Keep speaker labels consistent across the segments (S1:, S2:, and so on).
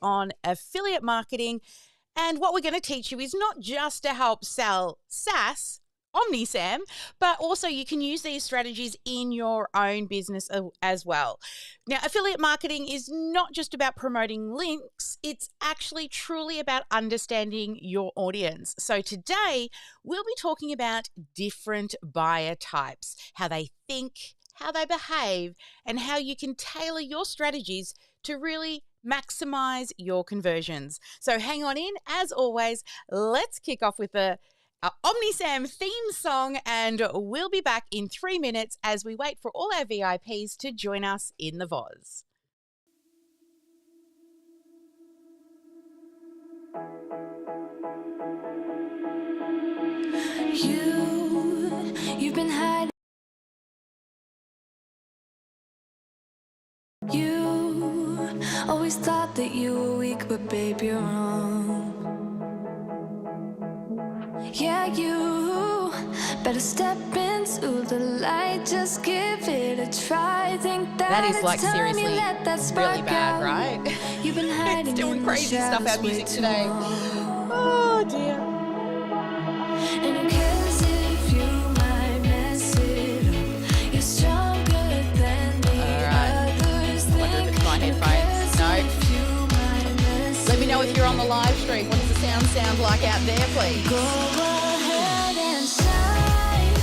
S1: on affiliate marketing. And what we're going to teach you is not just to help sell SaaS, OmniSAM, but also you can use these strategies in your own business as well. Now, affiliate marketing is not just about promoting links, it's actually truly about understanding your audience. So today, we'll be talking about different buyer types, how they think, how they behave, and how you can tailor your strategies to really maximize your conversions. So hang on in. As always, let's kick off with our OmniSAM theme song, and we'll be back in 3 minutes as we wait for all our VIPs to join us in the VOZ.
S2: You've been hiding. You always thought that you were weak, but babe, you're wrong. Yeah, you better step into the light. Just give it a try. Think
S1: That is like
S2: it's time you
S1: seriously
S2: let that spark
S1: really bad,
S2: out.
S1: right?
S2: You've been hiding
S1: It's doing
S2: in
S1: crazy
S2: the
S1: stuff, our
S2: shadows
S1: music
S2: way
S1: today.
S2: too long.
S1: Oh dear.
S2: And who cares if you might mess it up? You're stronger than the others
S1: I wonder if
S2: think.
S1: it's my headphones. No.
S2: If you might mess
S1: Let me know if you're on the live stream. What does the sound like out there, please?
S2: Go ahead and shine,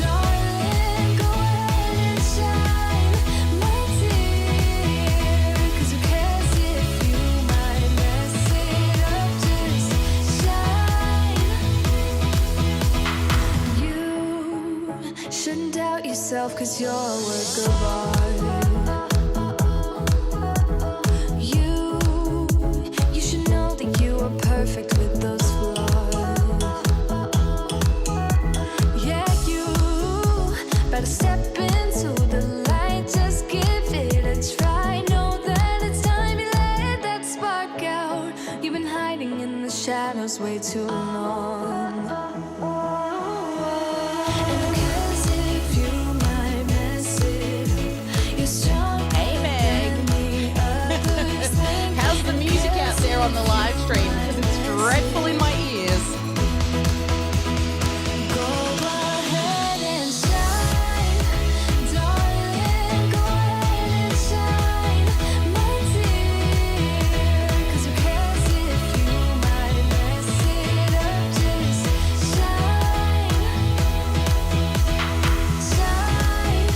S2: darling. Go ahead and shine, my dear. 'Cause who cares if you might mess it up? Just shine. You shouldn't doubt yourself, 'cause you're a work of art. You should know that you are perfect with those flaws. Yeah, you better step into the light. Just give it a try. Know that it's time you let that spark out. You've been hiding in the shadows way too long. And who cares if you might mess it up? You're strong.
S1: Hey, Meg. How's the music out there on the live stream? Because it's dreadful in my ears.
S2: Go ahead and shine, darling. Go ahead and shine, my dear. 'Cause who cares if you might mess it up? Just shine, shine,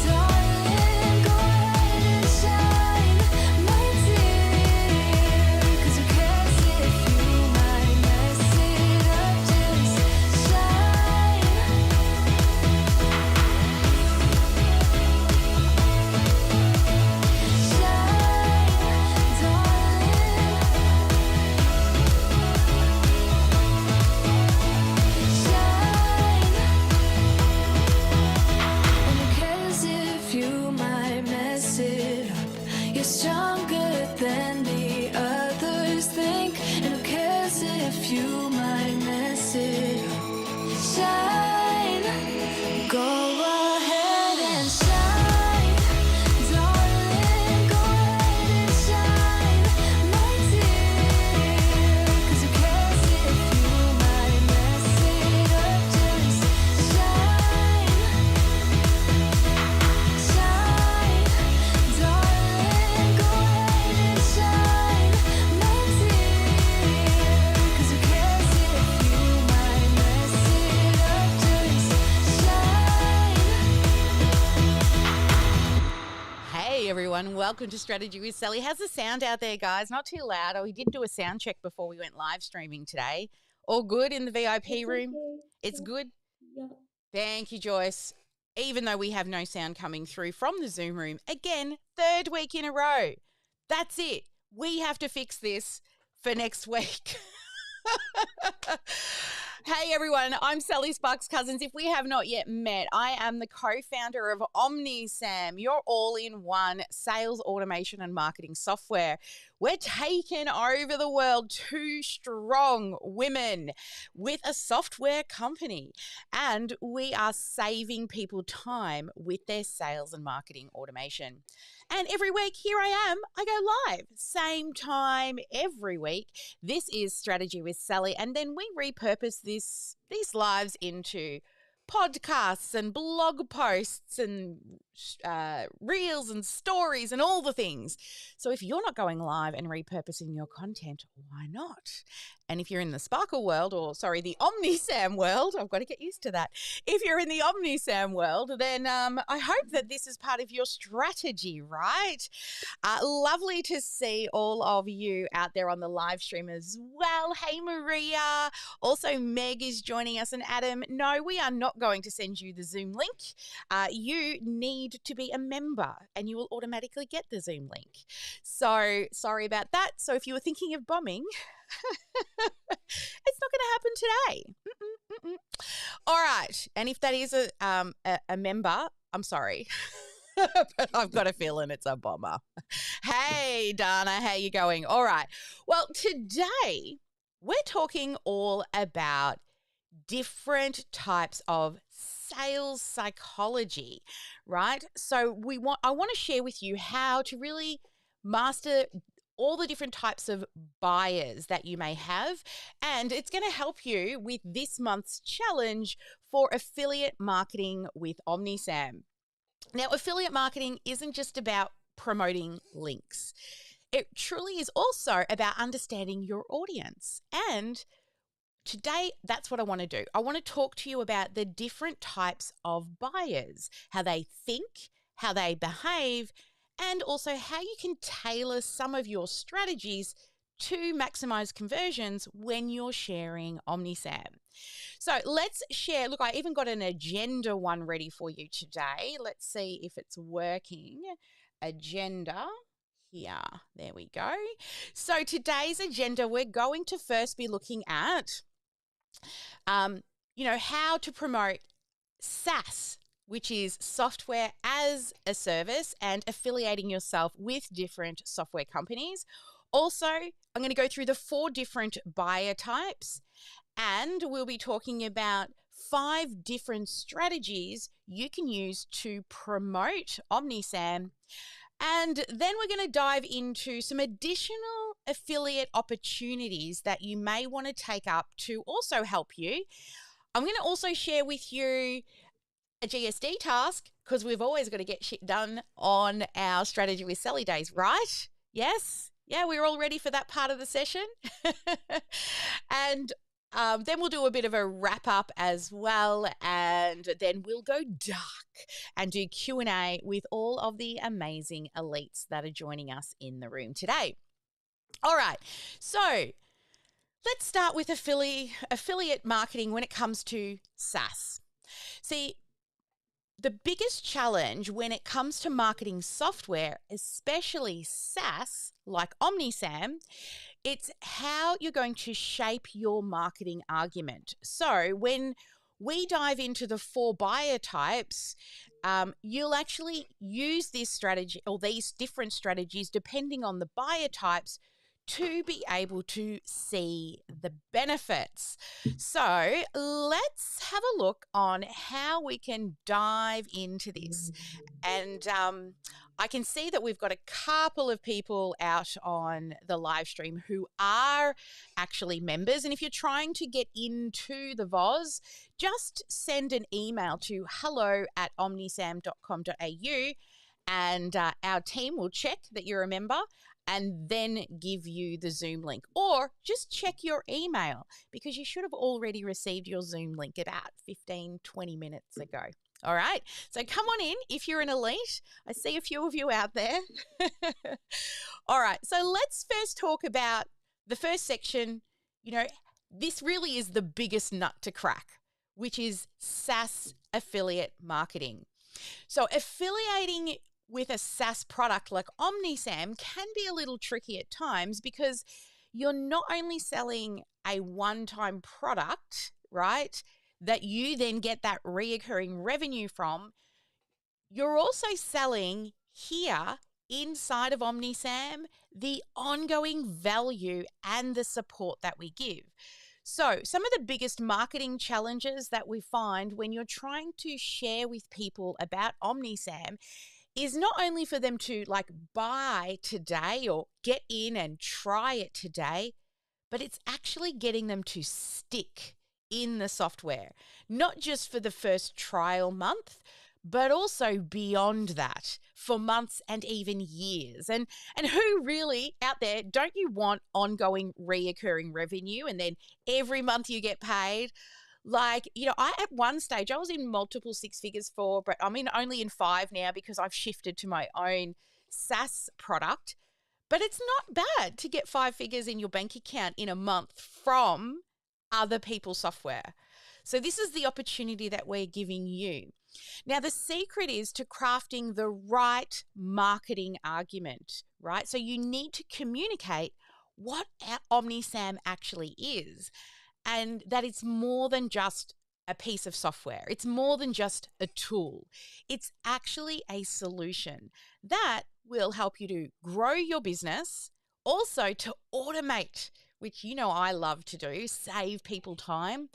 S2: darling. Go ahead and shine, my dear. 'Cause who cares if you might mess it up? Just shine. You're stronger than the others think. And who cares if you might mess it up? Shine. Go ahead and shine, darling. Go ahead and shine, my dear. 'Cause who cares if you might mess it up? Just shine, shine, darling. Go ahead and shine, my dear. 'Cause who cares if you might mess it up? Just shine.
S1: Hey everyone, welcome to Strategy with Sally. How's the sound out there, guys? Not too loud. Oh, we did do a sound check before we went live streaming today. All good in the VIP room? It's good?
S3: Yeah.
S1: Thank you, Joyce. Even though we have no sound coming through from the Zoom room, again, 3rd week in a row. That's it. We have to fix this for next week. Hey everyone, I'm Sally Sparks Cousins. If we have not yet met, I am the co-founder of OmniSAM, your all-in-one sales automation and marketing software. We're taking over the world, two strong women with a software company, and we are saving people time with their sales and marketing automation. And every week, here I am, I go live, same time every week. This is Strategy with Sally, and then we repurpose these lives into podcasts and blog posts and reels and stories and all the things. So if you're not going live and repurposing your content, why not? And if you're in the Sparkle world, the OmniSAM world, I've got to get used to that. If you're in the OmniSAM world, then I hope that this is part of your strategy, right? Lovely to see all of you out there on the live stream as well. Hey, Maria. Also, Meg is joining us, and Adam. No, we are not going to send you the Zoom link. You need to be a member, and you will automatically get the Zoom link. So sorry about that. So if you were thinking of bombing, it's not going to happen today. All right. And if that is a member, I'm sorry. But I've got a feeling it's a bomber. Hey, Dana, how you going? All right. Well, today we're talking all about different types of sales psychology, right? So I want to share with you how to really master all the different types of buyers that you may have. And it's going to help you with this month's challenge for affiliate marketing with OmniSAM. Now, affiliate marketing isn't just about promoting links. It truly is also about understanding your audience. And today, that's what I want to do. I want to talk to you about the different types of buyers, how they think, how they behave, and also how you can tailor some of your strategies to maximize conversions when you're sharing OmniSAM. So let's share. Look, I even got an agenda one ready for you today. Let's see if it's working. Agenda. Here, there we go. So today's agenda, we're going to first be looking at, how to promote SaaS, which is software as a service, and affiliating yourself with different software companies. Also, I'm going to go through the 4 different buyer types, and we'll be talking about 5 different strategies you can use to promote OmniSAM. And then we're going to dive into some additional affiliate opportunities that you may want to take up to also help you. I'm going to also share with you a GSD task, because we've always got to get shit done on our Strategy with Sally days, right? Yes? Yeah, we're all ready for that part of the session. And then we'll do a bit of a wrap up as well, and then we'll go dark and do Q&A with all of the amazing elites that are joining us in the room today. All right, so let's start with affiliate marketing when it comes to SaaS. See, the biggest challenge when it comes to marketing software, especially SaaS like OmniSAM, it's how you're going to shape your marketing argument. So when we dive into the 4 buyer types, you'll actually use this strategy or these different strategies depending on the buyer types to be able to see the benefits. So let's have a look on how we can dive into this. And I can see that we've got a couple of people out on the live stream who are actually members. And if you're trying to get into the VOZ, just send an email to hello@omnisam.com.au, and our team will check that you're a member and then give you the Zoom link. Or just check your email, because you should have already received your Zoom link about 15, 20 minutes ago. All right, so come on in if you're an elite. I see a few of you out there. All right, so let's first talk about the first section. This really is the biggest nut to crack, which is SaaS affiliate marketing. So affiliating with a SaaS product like OmniSAM can be a little tricky at times, because you're not only selling a one-time product, right, that you then get that reoccurring revenue from, you're also selling here inside of OmniSAM, the ongoing value and the support that we give. So, some of the biggest marketing challenges that we find when you're trying to share with people about OmniSAM is not only for them to like buy today or get in and try it today, but it's actually getting them to stick in the software, not just for the first trial month, but also beyond that for months and even years. And who really out there, don't you want ongoing reoccurring revenue and then every month you get paid? Like, I at one stage I was in multiple six figures for, but I'm in only in five now because I've shifted to my own SaaS product. But it's not bad to get five figures in your bank account in a month from other people's software. So this is the opportunity that we're giving you. Now, the secret is to crafting the right marketing argument, right? So you need to communicate what OmniSAM actually is, and that it's more than just a piece of software. It's more than just a tool. It's actually a solution that will help you to grow your business, also to automate, which I love to do, save people time,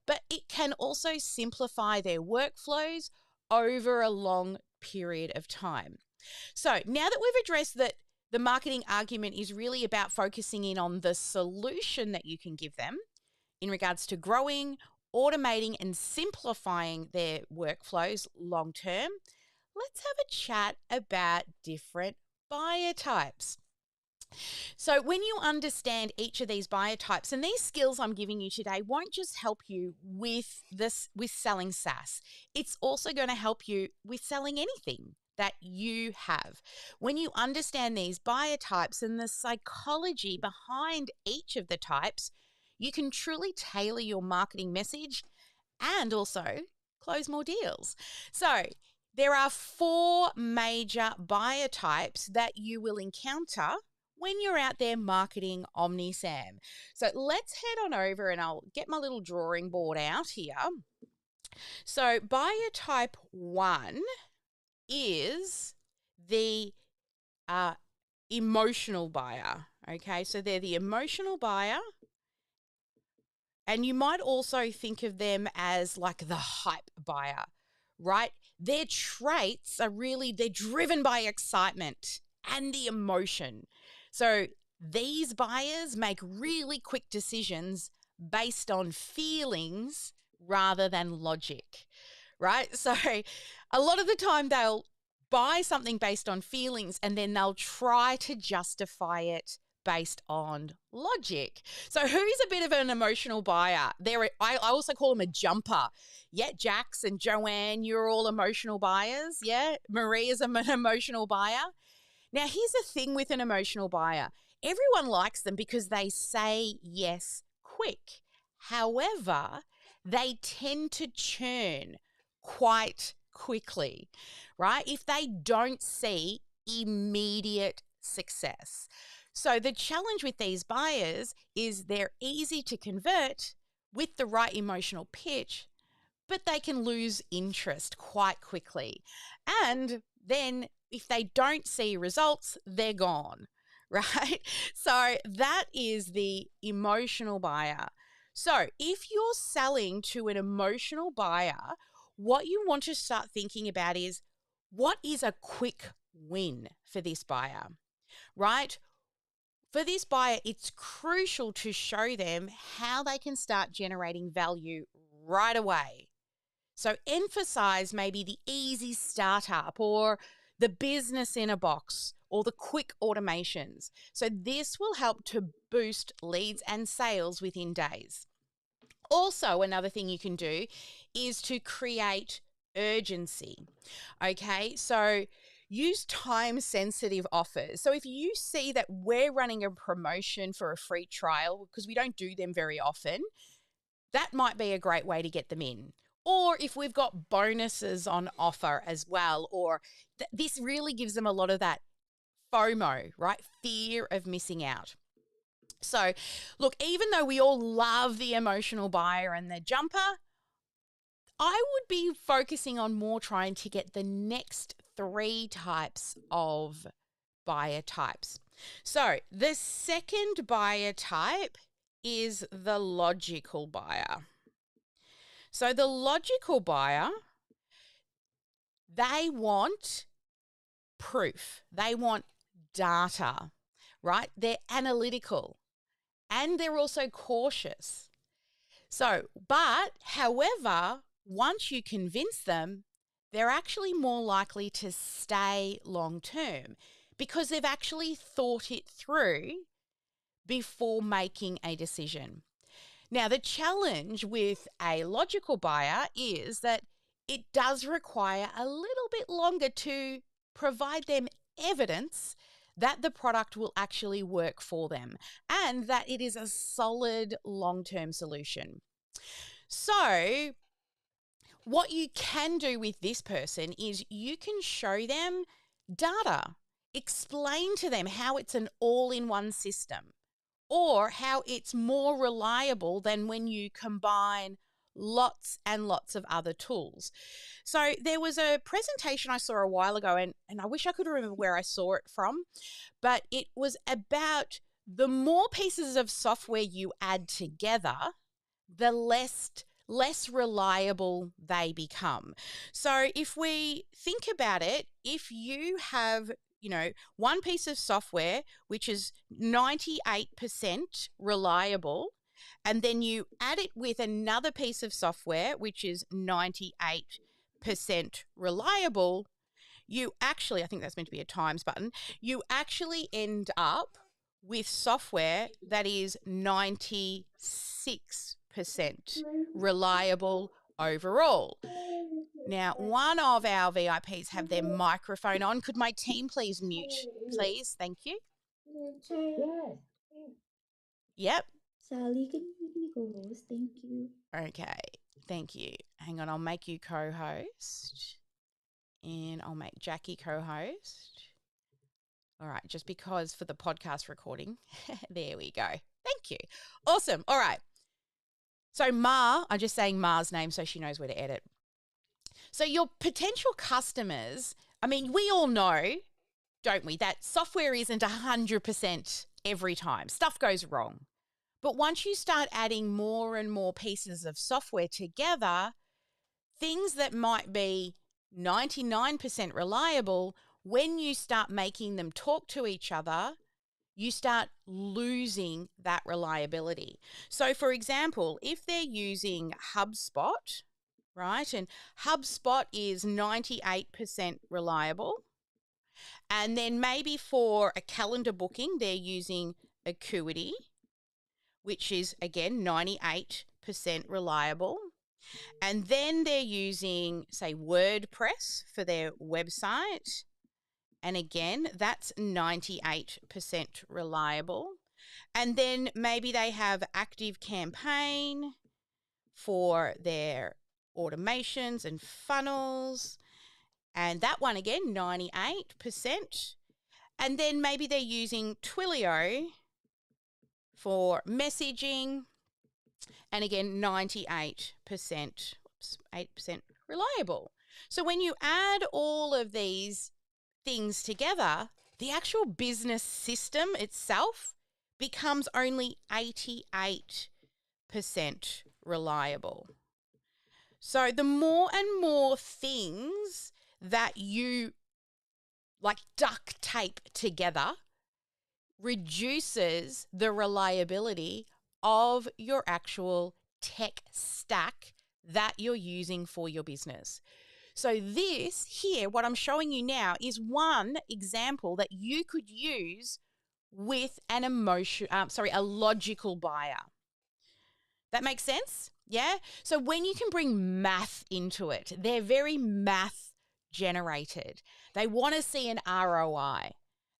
S1: but it can also simplify their workflows over a long period of time. So now that we've addressed that the marketing argument is really about focusing in on the solution that you can give them in regards to growing, automating, and simplifying their workflows long term, let's have a chat about different buyer types. So when you understand each of these buyer types, and these skills I'm giving you today won't just help you with selling SaaS. It's also going to help you with selling anything that you have. When you understand these buyer types and the psychology behind each of the types, you can truly tailor your marketing message and also close more deals. So there are 4 major buyer types that you will encounter when you're out there marketing OmniSAM. So let's head on over and I'll get my little drawing board out here. So buyer type 1 is the emotional buyer. Okay, so they're the emotional buyer. And you might also think of them as like the hype buyer, right? Their traits are really, they're driven by excitement and the emotion. So these buyers make really quick decisions based on feelings rather than logic, right? So a lot of the time they'll buy something based on feelings and then they'll try to justify it based on logic. So who's a bit of an emotional buyer? I also call them a jumper. Yeah, Jax and Joanne, you're all emotional buyers. Yeah, Maria's an emotional buyer. Now, here's the thing with an emotional buyer. Everyone likes them because they say yes quick. However, they tend to churn quite quickly, right? If they don't see immediate success. So the challenge with these buyers is they're easy to convert with the right emotional pitch, but they can lose interest quite quickly. And then if they don't see results, they're gone, right? So that is the emotional buyer. So if you're selling to an emotional buyer, what you want to start thinking about is, what is a quick win for this buyer, right? For this buyer, it's crucial to show them how they can start generating value right away. So emphasize maybe the easy startup or the business in a box or the quick automations. So this will help to boost leads and sales within days. Also, another thing you can do is to create urgency. Okay, so use time-sensitive offers. So if you see that we're running a promotion for a free trial, because we don't do them very often, that might be a great way to get them in. Or if we've got bonuses on offer as well, or this really gives them a lot of that FOMO, right? Fear of missing out. So look, even though we all love the emotional buyer and the jumper, I would be focusing on more trying to get the next 3 types of buyer types. So the second buyer type is the logical buyer. So the logical buyer, they want proof. They want data, right? They're analytical and they're also cautious. So, but however, once you convince them, they're actually more likely to stay long term because they've actually thought it through before making a decision. Now, the challenge with a logical buyer is that it does require a little bit longer to provide them evidence that the product will actually work for them and that it is a solid long-term solution. So, what you can do with this person is you can show them data, explain to them how it's an all-in-one system or how it's more reliable than when you combine lots and lots of other tools. So there was a presentation I saw a while ago, and I wish I could remember where I saw it from, but it was about the more pieces of software you add together, the less reliable they become. So if we think about it, if you have one piece of software which is 98% reliable, and then you add it with another piece of software which is 98% reliable, you actually, I think that's meant to be a times button, you actually end up with software that is 96% reliable overall. Now, one of our VIPs have their microphone on. Could my team please mute, please? Thank you.
S3: Yes.
S1: Yep.
S3: Sally, can you make me co-host? Thank you.
S1: Okay. Thank you. Hang on, I'll make you co-host. And I'll make Jackie co-host. All right, just because for the podcast recording. There we go. Thank you. Awesome. All right. So Ma, I'm just saying Ma's name so she knows where to edit. So your potential customers, I mean, we all know, don't we, that software isn't 100% every time. Stuff goes wrong. But once you start adding more and more pieces of software together, things that might be 99% reliable, when you start making them talk to each other, you start losing that reliability. So, for example, if they're using HubSpot, right, and HubSpot is 98% reliable, and then maybe for a calendar booking, they're using Acuity, which is, again, 98% reliable. And then they're using, say, WordPress for their website. And again, that's 98% reliable. And then maybe they have Active Campaign for their automations and funnels. And that one, again, 98%. And then maybe they're using Twilio for messaging. And again, 98%, 8% reliable. So when you add all of these things together, the actual business system itself becomes only 88% reliable. So the more and more things that you like duct tape together reduces the reliability of your actual tech stack that you're using for your business. So this here, what I'm showing you now, is one example that you could use with a logical buyer. That makes sense? Yeah? So when you can bring math into it, they're very math generated. They want to see an ROI.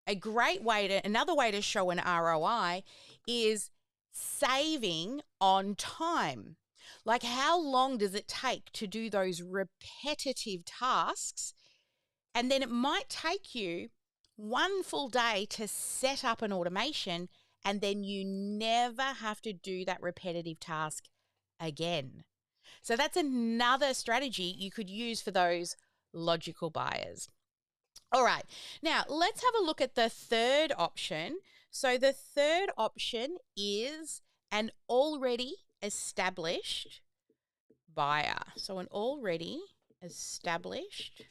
S1: Another way to show an ROI is saving on time. Like, how long does it take to do those repetitive tasks? And then it might take you one full day to set up an automation, and then you never have to do that repetitive task again. So that's another strategy you could use for those logical buyers. All right. Now, let's have a look at the third option. So, the third option is an already established buyer. So, an already established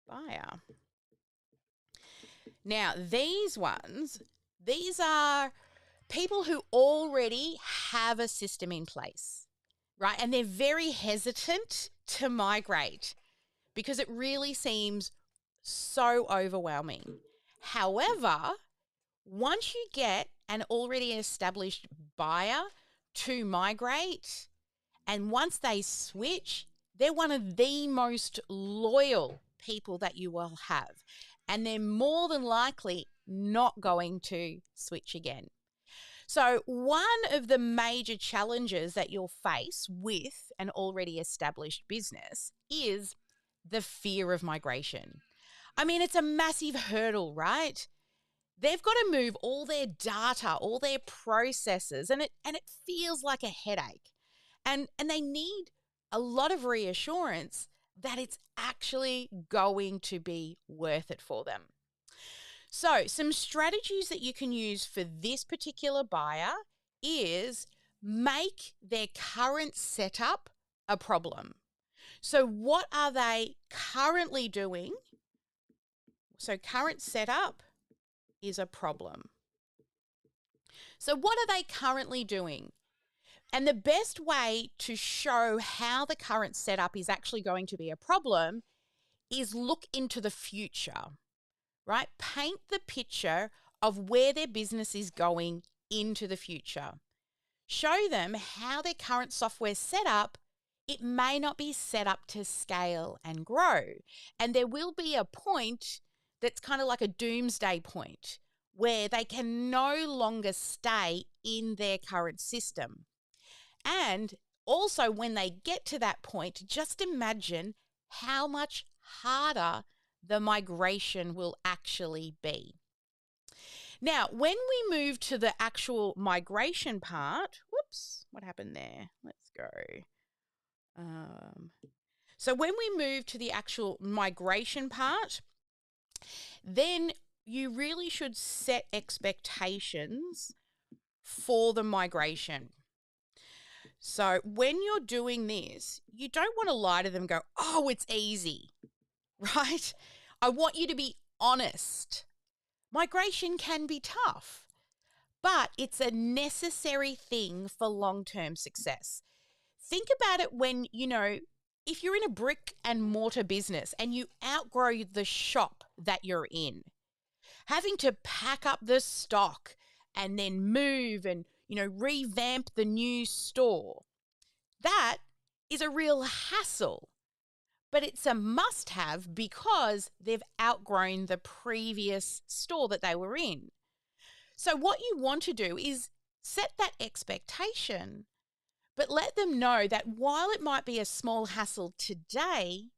S1: buyer. Now, these are people who already have a system in place, right? And they're very hesitant to migrate because it really seems so overwhelming. However, once you get an already established buyer to migrate, and once they switch, they're one of the most loyal people that you will have. And they're more than likely not going to switch again. So, one of the major challenges that you'll face with an already established business is the fear of migration. I mean, it's a massive hurdle, right? They've got to move all their data, all their processes, and it feels like a headache. And they need a lot of reassurance that it's actually going to be worth it for them. So, some strategies that you can use for this particular buyer is make their current setup a problem. So, what are they currently doing? So, current setup is a problem. So, what are they currently doing? And the best way to show how the current setup is actually going to be a problem is look into the future, right? Paint the picture of where their business is going into the future. Show them how their current software setup, it may not be set up to scale and grow. And there will be a point that's kind of like a doomsday point where they can no longer stay in their current system. And also, when they get to that point, just imagine how much harder the migration will actually be. Now, when we move to the actual migration part, whoops, what happened there? Let's go. So when we move to the actual migration part, then you really should set expectations for the migration. So when you're doing this, you don't want to lie to them and go, oh, it's easy, right? I want you to be honest. Migration can be tough, but it's a necessary thing for long-term success. Think about it when, if you're in a brick and mortar business and you outgrow the shop that you're in, having to pack up the stock and then move and, revamp the new store, that is a real hassle. But it's a must-have because they've outgrown the previous store that they were in. So what you want to do is set that expectation, but let them know that while it might be a small hassle today,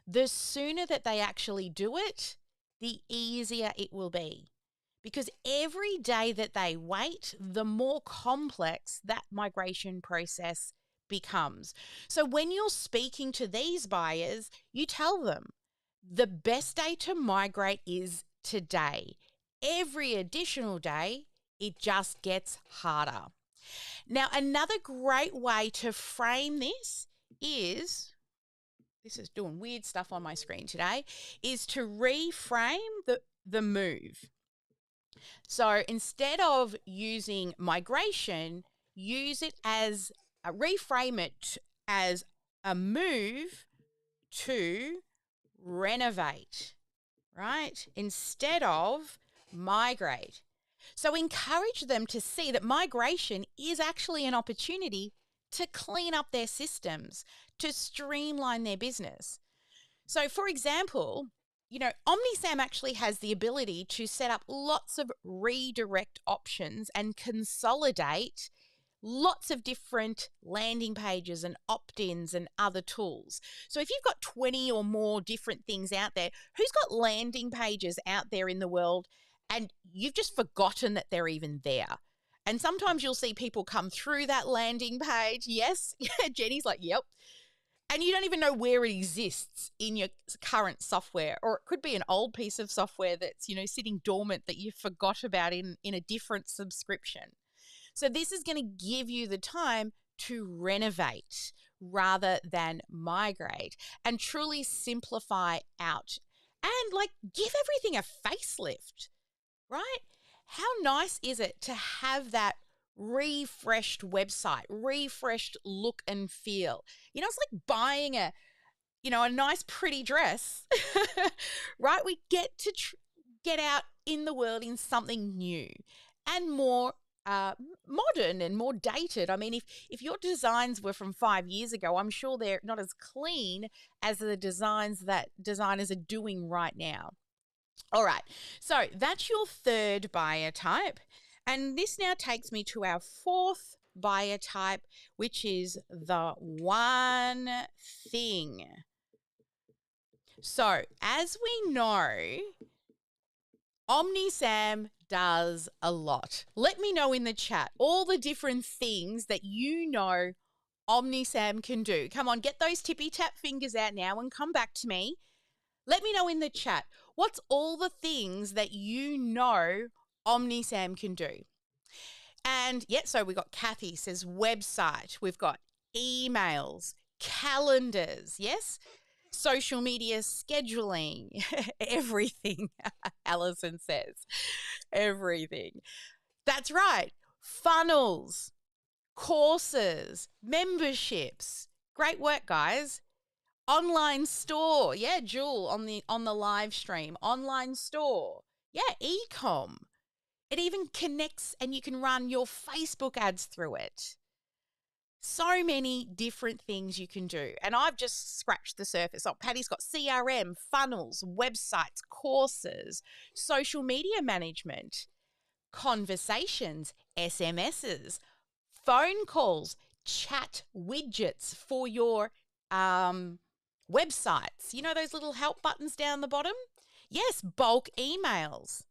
S1: the sooner that they actually do it, the easier it will be. Because every day that they wait, the more complex that migration process becomes. So when you're speaking to these buyers, you tell them the best day to migrate is today. Every additional day, it just gets harder. Now, another great way to frame this is doing weird stuff on my screen today, is to reframe the move. So instead of using migration, reframe it as a move to renovate, right? Instead of migrate. So encourage them to see that migration is actually an opportunity to clean up their systems, to streamline their business. So for example, OmniSAM actually has the ability to set up lots of redirect options and consolidate lots of different landing pages and opt-ins and other tools. So if you've got 20 or more different things out there, who's got landing pages out there in the world and you've just forgotten that they're even there? And sometimes you'll see people come through that landing page. Yes, Jenny's like, yep. and you don't even know where it exists in your current software, or it could be an old piece of software that's, sitting dormant that you forgot about in a different subscription. So this is going to give you the time to renovate rather than migrate and truly simplify out and give everything a facelift, right? How nice is it to have that refreshed website, refreshed look and feel? It's like buying a nice pretty dress, right? We get to get out in the world in something new and more modern and more dated. I mean, if your designs were from 5 years ago, I'm sure they're not as clean as the designs that designers are doing right now. All right, so that's your third buyer type. And this now takes me to our fourth buyer type, which is the one thing. So, as we know, OmniSAM does a lot. Let me know in the chat all the different things that OmniSAM can do. Come on, get those tippy tap fingers out now and come back to me. Let me know in the chat, what's all the things that OmniSAM can do? And so we got Kathy says website. We've got emails, calendars, yes? Social media scheduling, everything, Alison says. Everything. That's right. Funnels, courses, memberships. Great work, guys. Online store. Yeah, Jewel on the live stream. Online store. Yeah, e-com. It even connects and you can run your Facebook ads through it. So many different things you can do. And I've just scratched the surface. Oh, Patty's got CRM, funnels, websites, courses, social media management, conversations, SMSs, phone calls, chat widgets for your websites. You know those little help buttons down the bottom? Yes, bulk emails.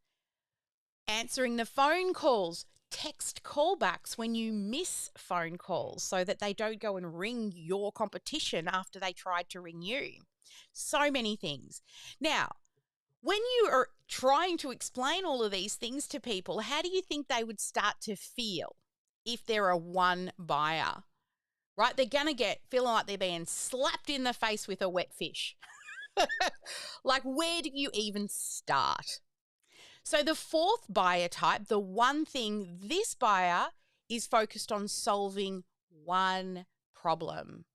S1: Answering the phone calls, text callbacks when you miss phone calls so that they don't go and ring your competition after they tried to ring you. So many things. Now, when you are trying to explain all of these things to people, how do you think they would start to feel if they're a one buyer? Right? They're going to feeling like they're being slapped in the face with a wet fish. Like, where do you even start? So the fourth buyer type, the one thing, this buyer is focused on solving one problem,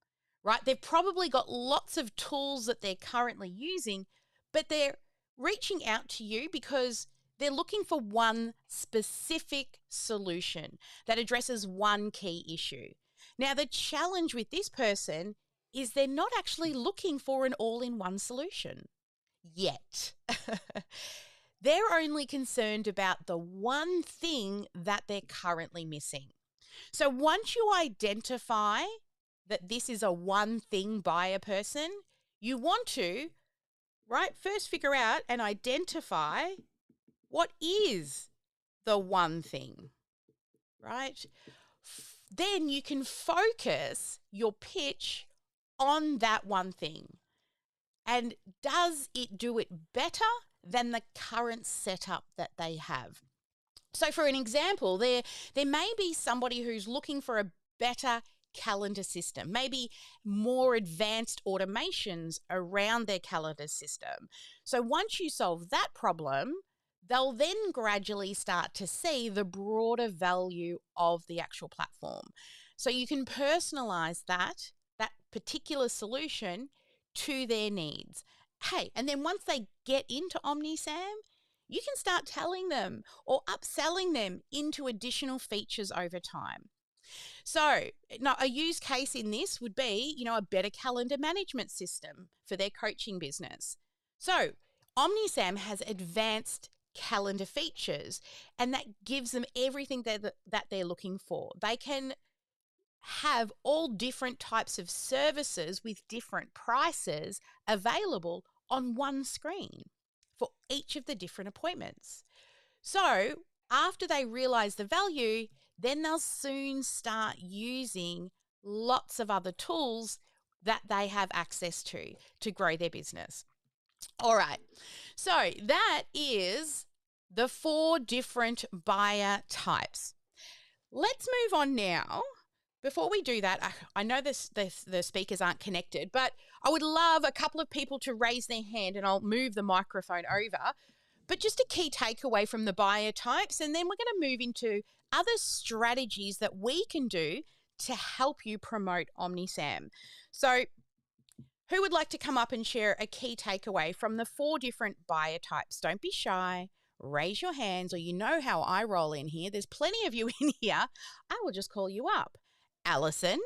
S1: right? They've probably got lots of tools that they're currently using, but they're reaching out to you because they're looking for one specific solution that addresses one key issue. Now, the challenge with this person is they're not actually looking for an all-in-one solution yet. They're only concerned about the one thing that they're currently missing. So once you identify that this is a one thing buyer person, you want to, right, first figure out and identify what is the one thing, right? Then you can focus your pitch on that one thing. And does it do it better than the current setup that they have? So for an example, there may be somebody who's looking for a better calendar system, maybe more advanced automations around their calendar system. So once you solve that problem, they'll then gradually start to see the broader value of the actual platform. So you can personalize that particular solution to their needs. Hey, and then once they get into OmniSAM, you can start telling them or upselling them into additional features over time. So now a use case in this would be, a better calendar management system for their coaching business. So OmniSAM has advanced calendar features, and that gives them everything that they're looking for. They can have all different types of services with different prices available on one screen for each of the different appointments. So after they realize the value, then they'll soon start using lots of other tools that they have access to grow their business. All right. So that is the 4 different buyer types. Let's move on now. Before we do that, I know the speakers aren't connected, but I would love a couple of people to raise their hand and I'll move the microphone over. But just a key takeaway from the buyer types, and then we're going to move into other strategies that we can do to help you promote OmniSAM. So who would like to come up and share a key takeaway from the 4 different buyer types? Don't be shy. Raise your hands, or you know how I roll in here. There's plenty of you in here. I will just call you up. Alison.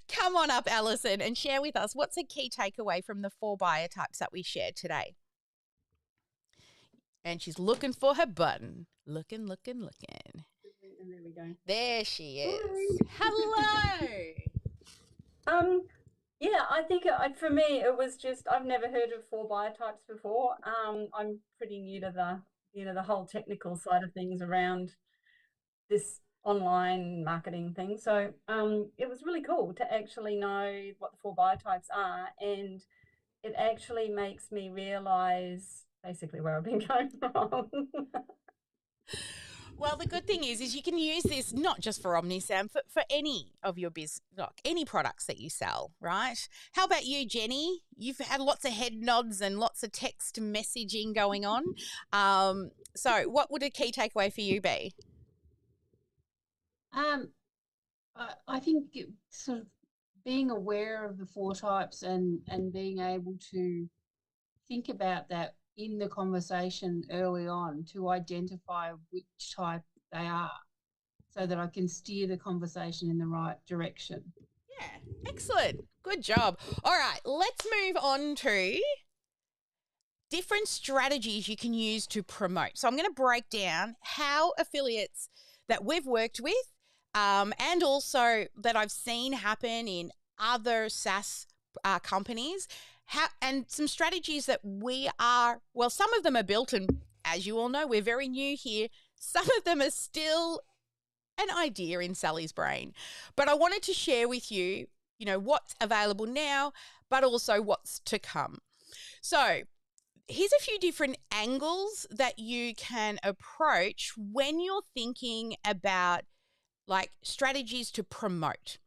S1: Come on up, Alison, and share with us what's a key takeaway from the 4 buyer types that we shared today. And she's looking for her button. Looking.
S4: And there we go.
S1: There she is. Hello.
S4: Yeah, I think for me it was just I've never heard of 4 buyer types before. I'm pretty new to the whole technical side of things around this online marketing thing. So it was really cool to actually know what the 4 buyer types are, and it actually makes me realize basically where I've been going wrong.
S1: Well, the good thing is you can use this not just for OmniSAM, for any of your business, any products that you sell, right? How about you, Jenny? You've had lots of head nods and lots of text messaging going on. So what would a key takeaway for you be?
S5: I think sort of being aware of the 4 types and being able to think about that in the conversation early on to identify which type they are so that I can steer the conversation in the right direction.
S1: Yeah, excellent. Good job. All right, let's move on to different strategies you can use to promote. So I'm going to break down how affiliates that we've worked with and also that I've seen happen in other SaaS companies, and some strategies that some of them are built, and as you all know, we're very new here. Some of them are still an idea in Sally's brain. But I wanted to share with you, what's available now, but also what's to come. So here's a few different angles that you can approach when you're thinking about strategies to promote.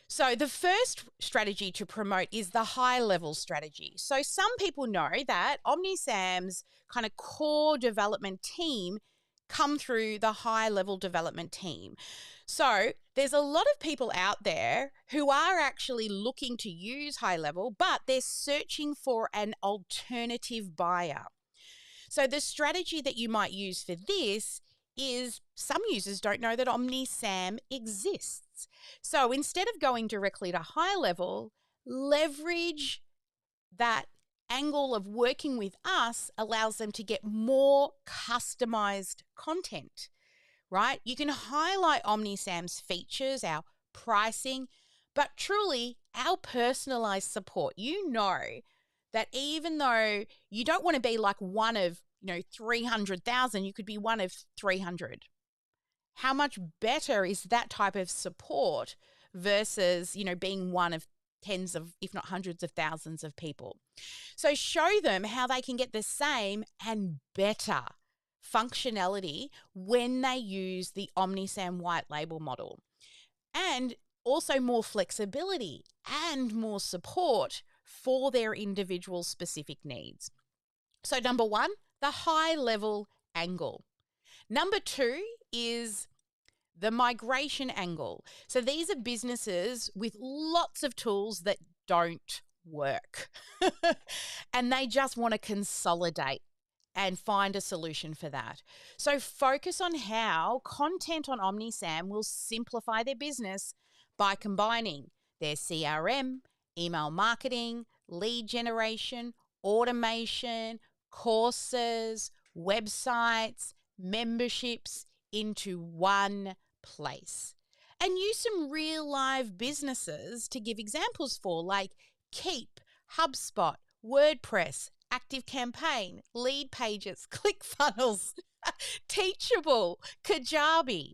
S1: So the first strategy to promote is the high-level strategy. So some people know that OmniSAM's kind of core development team come through the high-level development team. So there's a lot of people out there who are actually looking to use high-level, but they're searching for an alternative buyer. So the strategy that you might use for this is some users don't know that OmniSAM exists. So instead of going directly to high level, leverage that angle of working with us allows them to get more customized content, right? You can highlight OmniSAM's features, our pricing, but truly our personalized support. You know that even though you don't want to be like one of 300,000, you could be one of 300. How much better is that type of support versus, being one of tens of, if not hundreds of thousands of people? So show them how they can get the same and better functionality when they use the OmniSAM white label model, and also more flexibility and more support for their individual specific needs. So number 1, the high level angle. Number 2 is the migration angle. So these are businesses with lots of tools that don't work and they just want to consolidate and find a solution for that. So focus on how content on OmniSAM will simplify their business by combining their CRM, email marketing, lead generation, automation, courses, websites, memberships into one place. And use some real live businesses to give examples for, like Keep, HubSpot, WordPress, ActiveCampaign, Lead Pages, ClickFunnels, Teachable, Kajabi.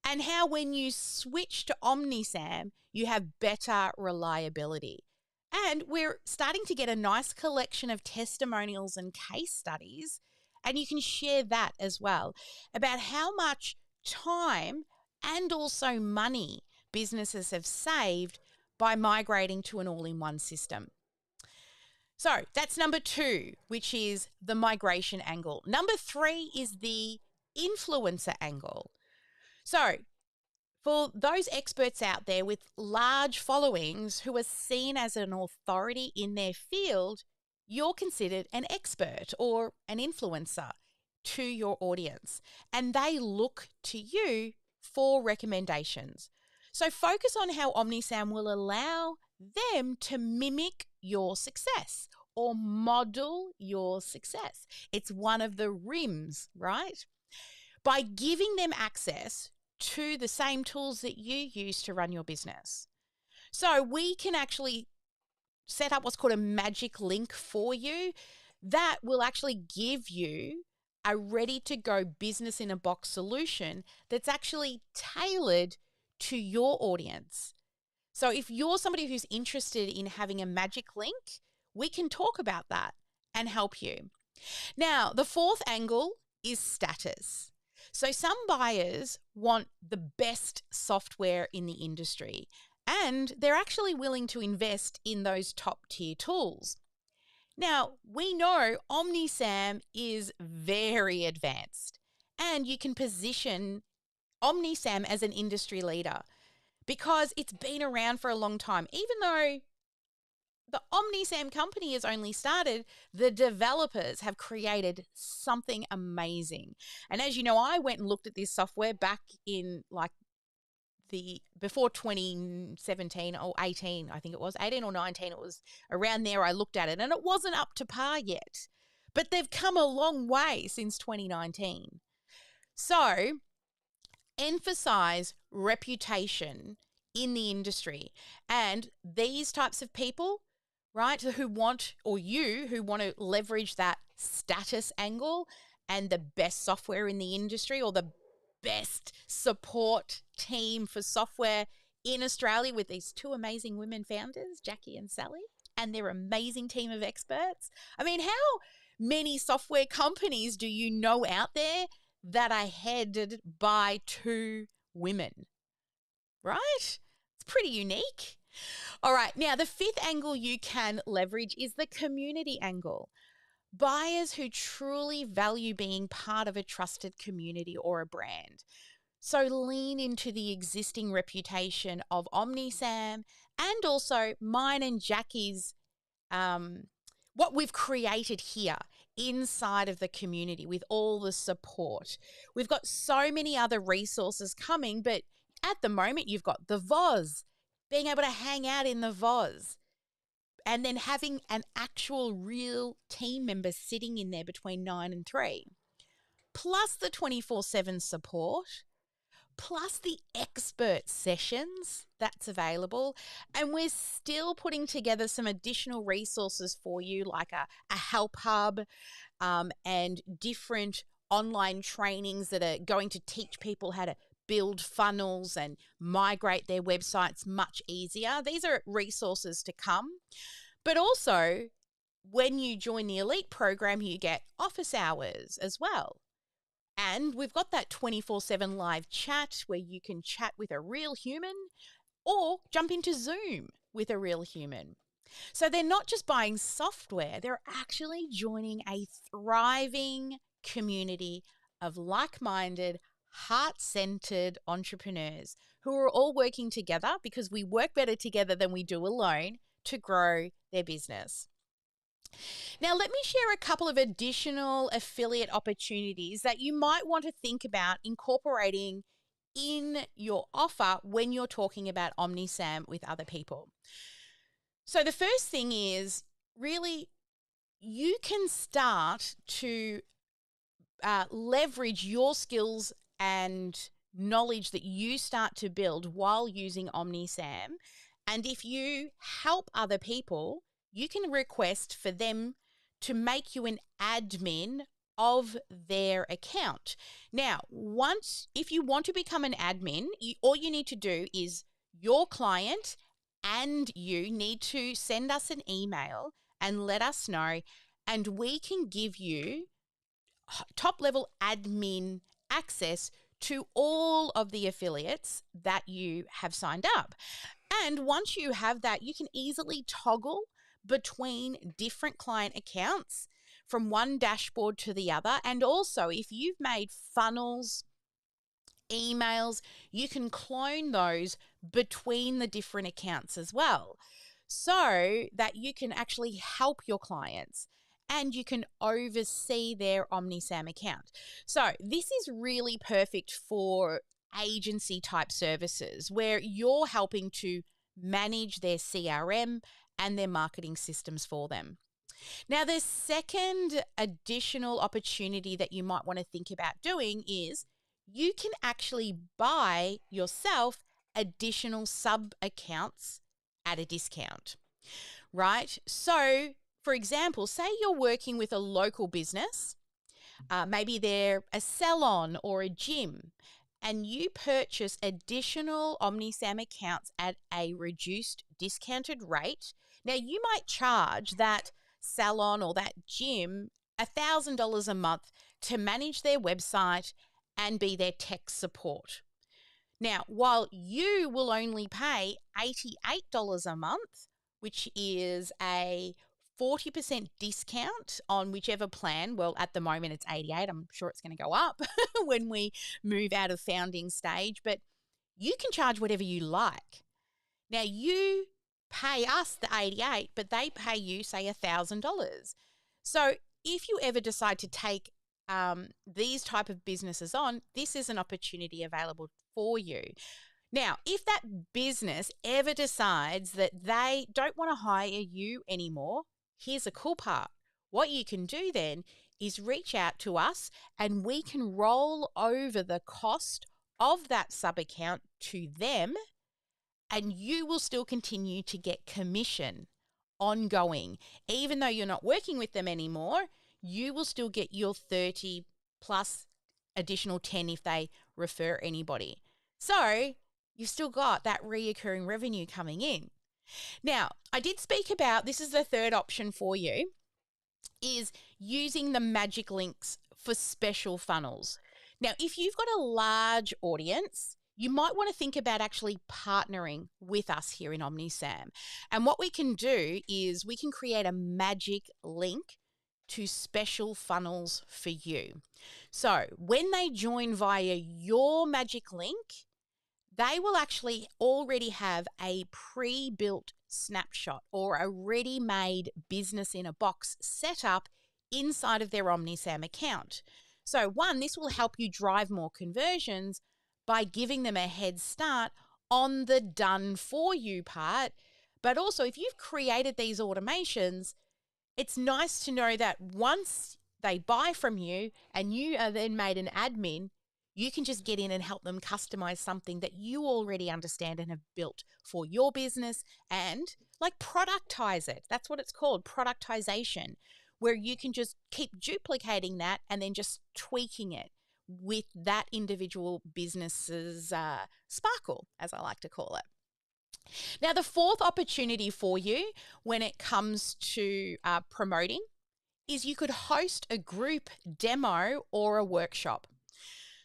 S1: And how when you switch to OmniSAM, you have better reliability. And we're starting to get a nice collection of testimonials and case studies, and you can share that as well about how much time and also money businesses have saved by migrating to an all-in-one system. So that's number 2, which is the migration angle. Number 3 is the influencer angle. So for those experts out there with large followings who are seen as an authority in their field, you're considered an expert or an influencer to your audience, and they look to you for recommendations. So focus on how OmniSAM will allow them to mimic your success or model your success. It's one of the rims, right? By giving them access to the same tools that you use to run your business. So we can actually set up what's called a magic link for you that will actually give you a ready-to-go business-in-a-box solution that's actually tailored to your audience. So if you're somebody who's interested in having a magic link, we can talk about that and help you. Now, the 4th angle is status. So some buyers want the best software in the industry, and they're actually willing to invest in those top-tier tools. Now, we know OmniSAM is very advanced, and you can position OmniSAM as an industry leader because it's been around for a long time. Even though the OmniSAM company has only started, the developers have created something amazing. And as you know, I went and looked at this software back in before 2017 or 18, I think it was 18 or 19. It was around there. I looked at it and it wasn't up to par yet, but they've come a long way since 2019. So emphasize reputation in the industry, and these types of people, right, who want to leverage that status angle and the best software in the industry or the best support team for software in Australia with these 2 amazing women founders, Jackie and Sally, and their amazing team of experts. I mean, how many software companies do you know out there that are headed by 2 women, right? It's pretty unique. All right, now the 5th angle you can leverage is the community angle. Buyers who truly value being part of a trusted community or a brand. So lean into the existing reputation of OmniSAM and also mine and Jackie's, what we've created here inside of the community with all the support. We've got so many other resources coming, but at the moment you've got the VOZ, being able to hang out in the VOZ, and then having an actual real team member sitting in there between 9 and 3, plus the 24/7 support, plus the expert sessions that's available. And we're still putting together some additional resources for you, like a help hub and different online trainings that are going to teach people how to build funnels and migrate their websites much easier. These are resources to come. But also, when you join the Elite program, you get office hours as well. And we've got that 24/7 live chat where you can chat with a real human or jump into Zoom with a real human. So they're not just buying software, they're actually joining a thriving community of like-minded, heart-centered entrepreneurs who are all working together because we work better together than we do alone to grow their business. Now, let me share a couple of additional affiliate opportunities that you might want to think about incorporating in your offer when you're talking about OmniSAM with other people. So the first thing is really you can start to leverage your skills and knowledge that you start to build while using OmniSAM. And if you help other people, you can request for them to make you an admin of their account. Now, if you want to become an admin, all you need to do is your client and you need to send us an email and let us know, and we can give you top level admin access to all of the affiliates that you have signed up. And once you have that, you can easily toggle between different client accounts from one dashboard to the other. And also, if you've made funnels, emails, you can clone those between the different accounts as well, so that you can actually help your clients and you can oversee their OmniSAM account. So this is really perfect for agency type services where you're helping to manage their CRM and their marketing systems for them. Now, the second additional opportunity that you might want to think about doing is you can actually buy yourself additional sub accounts at a discount, right? So, for example, say you're working with a local business, maybe they're a salon or a gym, and you purchase additional OmniSAM accounts at a reduced discounted rate. Now, you might charge that salon or that gym $1,000 a month to manage their website and be their tech support. Now, while you will only pay $88 a month, which is a 40% discount on whichever plan. Well, at the moment it's 88. I'm sure it's going to go up when we move out of founding stage, but you can charge whatever you like. Now, you pay us the 88, but they pay you, say, $1,000. So if you ever decide to take these type of businesses on, this is an opportunity available for you. Now, if that business ever decides that they don't want to hire you anymore, here's a cool part. What you can do then is reach out to us and we can roll over the cost of that sub account to them, and you will still continue to get commission ongoing. Even though you're not working with them anymore, you will still get your 30 plus additional 10 if they refer anybody. So you've still got that reoccurring revenue coming in. Now, I did speak about, this is the third option for you, is using the magic links for special funnels. Now, if you've got a large audience, you might want to think about actually partnering with us here in OmniSAM. And what we can do is we can create a magic link to special funnels for you. So when they join via your magic link, they will actually already have a pre-built snapshot or a ready-made business in a box set up inside of their OmniSAM account. So one, this will help you drive more conversions by giving them a head start on the done for you part. But also, if you've created these automations, it's nice to know that once they buy from you and you are then made an admin, you can just get in and help them customize something that you already understand and have built for your business and like productize it. That's what it's called, productization, where you can just keep duplicating that and then just tweaking it with that individual business's sparkle, as I like to call it. Now, the fourth opportunity for you when it comes to promoting is you could host a group demo or a workshop.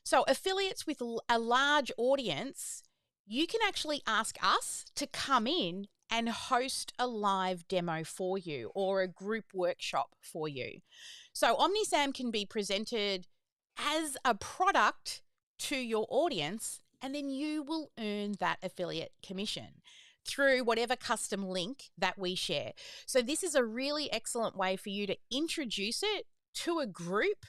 S1: So affiliates with a large audience, you can actually ask us to come in and host a live demo for you or a group workshop for you. So OmniSAM can be presented as a product to your audience, and then you will earn that affiliate commission through whatever custom link that we share. So this is a really excellent way for you to introduce it to a group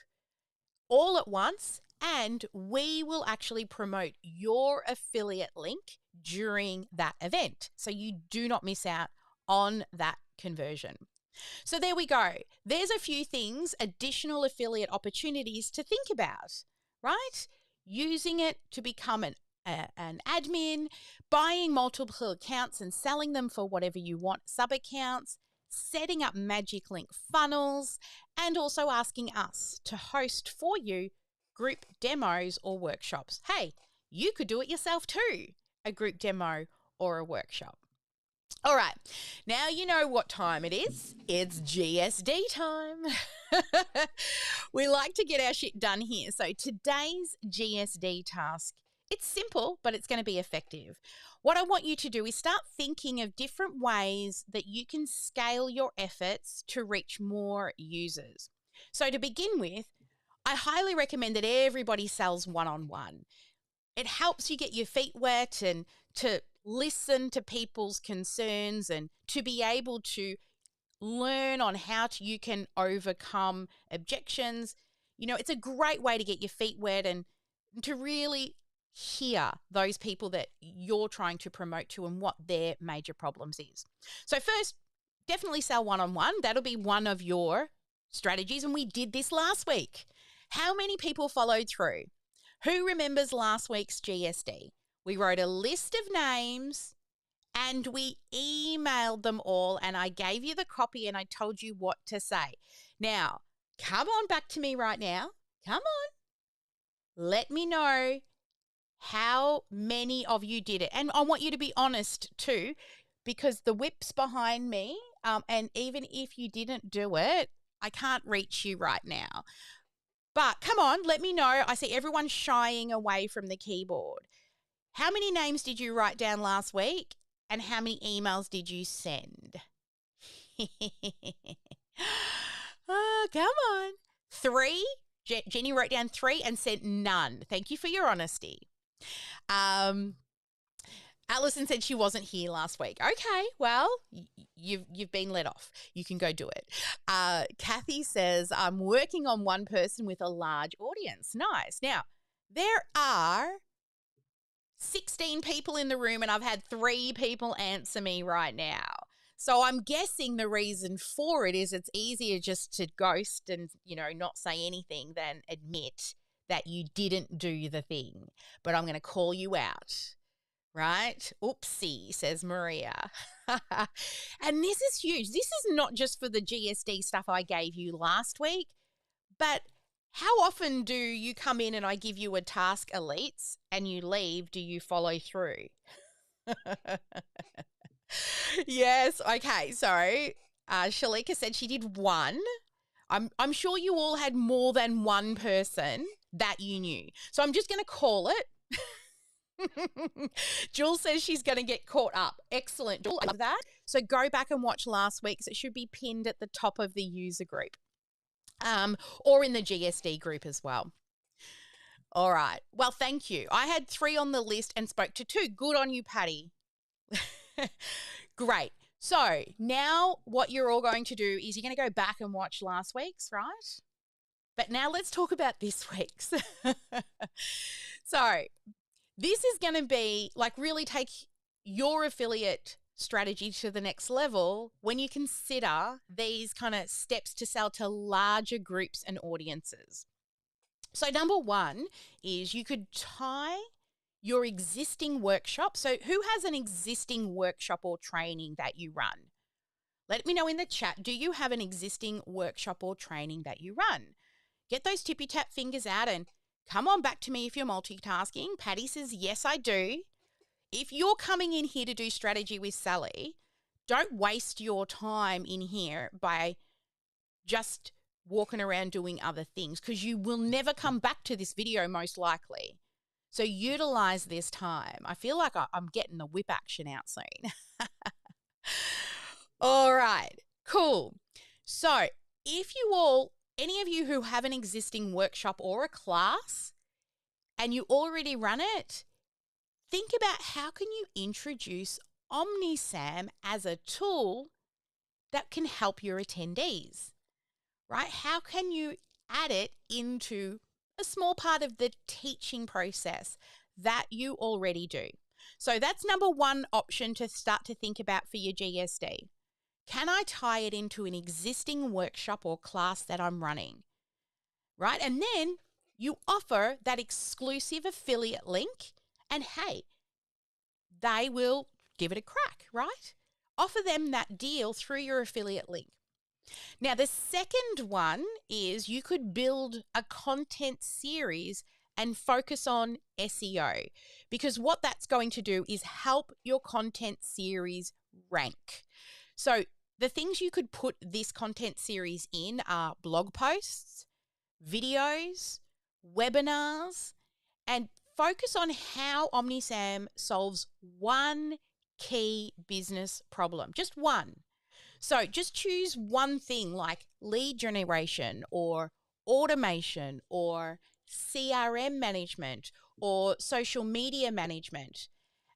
S1: all at once, and we will actually promote your affiliate link during that event. So you do not miss out on that conversion. So there we go. There's a few things, additional affiliate opportunities to think about, right? Using it to become an admin, buying multiple accounts and selling them for whatever you want, sub-accounts, setting up magic link funnels, and also asking us to host for you group demos or workshops. Hey, you could do it yourself too, a group demo or a workshop. All right, now you know what time it is. It's GSD time. We like to get our shit done here. So today's GSD task, it's simple, but it's going to be effective. What I want you to do is start thinking of different ways that you can scale your efforts to reach more users. So to begin with, I highly recommend that everybody sells one-on-one. It helps you get your feet wet and to listen to people's concerns and to be able to learn on how you can overcome objections. You know, it's a great way to get your feet wet and to really hear those people that you're trying to promote to and what their major problems is. So first, definitely sell one-on-one. That'll be one of your strategies, and we did this last week. How many people followed through? Who remembers last week's GSD? We wrote a list of names and we emailed them all, and I gave you the copy and I told you what to say. Now, come on back to me right now. Come on. Let me know how many of you did it. And I want you to be honest too, because the whip's behind me. And even if you didn't do it, I can't reach you right now. But come on, let me know. I see everyone shying away from the keyboard. How many names did you write down last week? And how many emails did you send? Oh, come on. 3. Jenny wrote down 3 and sent none. Thank you for your honesty. Alison said she wasn't here last week. Okay, well, you've been let off. You can go do it. Kathy says, I'm working on one person with a large audience. Nice. Now, there are 16 people in the room and I've had 3 people answer me right now. So I'm guessing the reason for it is it's easier just to ghost and, you know, not say anything than admit that you didn't do the thing. But I'm going to call you out. Right? Oopsie, says Maria. And this is huge. This is not just for the GSD stuff I gave you last week, but how often do you come in and I give you a task, elites, and you leave? Do you follow through? Yes. Okay. So Shalika said she did 1. I'm sure you all had more than one person that you knew. So I'm just going to call it. Jules says she's going to get caught up. Excellent, Jules. I love that. So go back and watch last week's. It should be pinned at the top of the user group, or in the GSD group as well. All right. Well, thank you. I had 3 on the list and spoke to 2. Good on you, Patty. Great. So now what you're all going to do is you're going to go back and watch last week's, right? But now let's talk about this week's. So this is going to be like really take your affiliate strategy to the next level when you consider these kind of steps to sell to larger groups and audiences. So number 1 is you could tie your existing workshop. So who has an existing workshop or training that you run? Let me know in the chat. Do you have an existing workshop or training that you run? Get those tippy tap fingers out and come on back to me if you're multitasking. Patty says, yes, I do. If you're coming in here to do strategy with Sally, don't waste your time in here by just walking around doing other things because you will never come back to this video most likely. So utilize this time. I feel like I'm getting the whip action out soon. All right, cool. So if you all, any of you who have an existing workshop or a class and you already run it, think about how can you introduce OmniSAM as a tool that can help your attendees, right? How can you add it into a small part of the teaching process that you already do? So that's number 1 option to start to think about for your GSD. Can I tie it into an existing workshop or class that I'm running, right? And then you offer that exclusive affiliate link and hey, they will give it a crack, right? Offer them that deal through your affiliate link. Now, the second one is you could build a content series and focus on SEO, because what that's going to do is help your content series rank. So the things you could put this content series in are blog posts, videos, webinars, and focus on how OmniSAM solves one key business problem, just one. So just choose one thing like lead generation or automation or CRM management or social media management,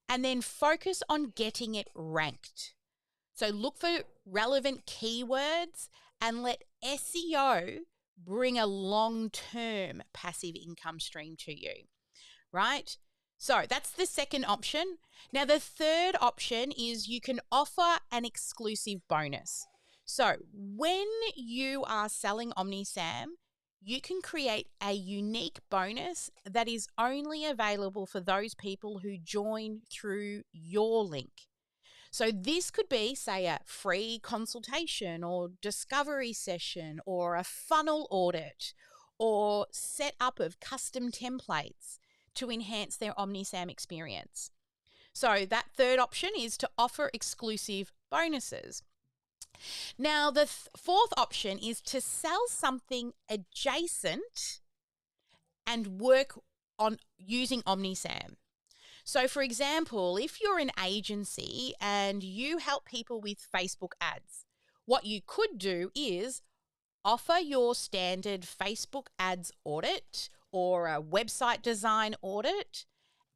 S1: and then focus on getting it ranked. So look for relevant keywords and let SEO bring a long-term passive income stream to you, right? So that's the second option. Now, the third option is you can offer an exclusive bonus. So when you are selling OmniSAM, you can create a unique bonus that is only available for those people who join through your link. So this could be, say, a free consultation or discovery session or a funnel audit or set up of custom templates to enhance their OmniSAM experience. So that third option is to offer exclusive bonuses. Now, the fourth option is to sell something adjacent and work on using OmniSAM. So, for example, if you're an agency and you help people with Facebook ads, what you could do is offer your standard Facebook ads audit or a website design audit,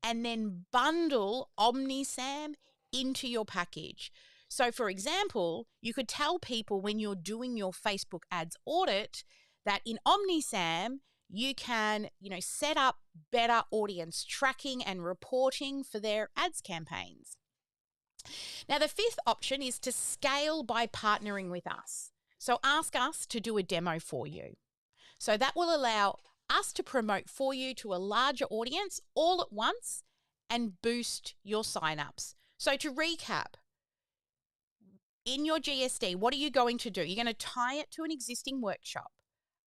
S1: and then bundle OmniSAM into your package. So, for example, you could tell people when you're doing your Facebook ads audit that in OmniSAM, you can, set up better audience tracking and reporting for their ads campaigns. Now, the fifth option is to scale by partnering with us. So ask us to do a demo for you. So that will allow us to promote for you to a larger audience all at once and boost your signups. So to recap, in your GSD, what are you going to do? You're going to tie it to an existing workshop.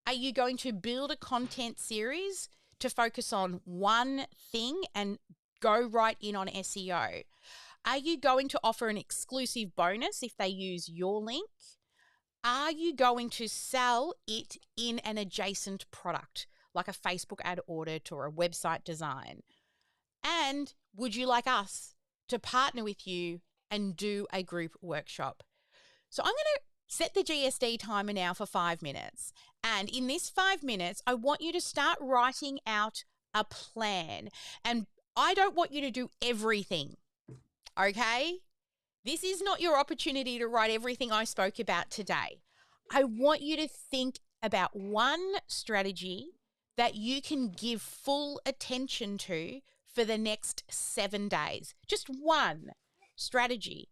S1: Are you going to build a content series to focus on one thing and go right in on SEO? Are you going to offer an exclusive bonus if they use your link? Are you going to sell it in an adjacent product like a Facebook ad audit or a website design? And would you like us to partner with you and do a group workshop? So I'm going to set the GSD timer now for 5 minutes. And in this 5 minutes, I want you to start writing out a plan. And I don't want you to do everything, okay? This is not your opportunity to write everything I spoke about today. I want you to think about one strategy that you can give full attention to for the next 7 days. Just one strategy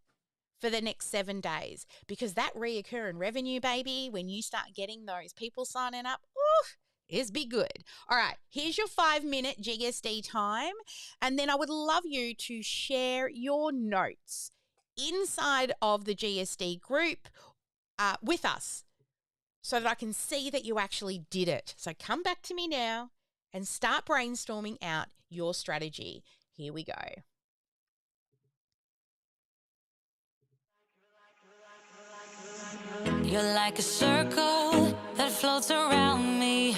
S1: for the next 7 days, because that reoccurring revenue, baby, when you start getting those people signing up, is be good. All right, here's your 5-minute GSD time, and then I would love you to share your notes inside of the GSD group with us so that I can see that you actually did it. So come back to me now and start brainstorming out your strategy. Here we go.
S2: You're like a circle that floats around me,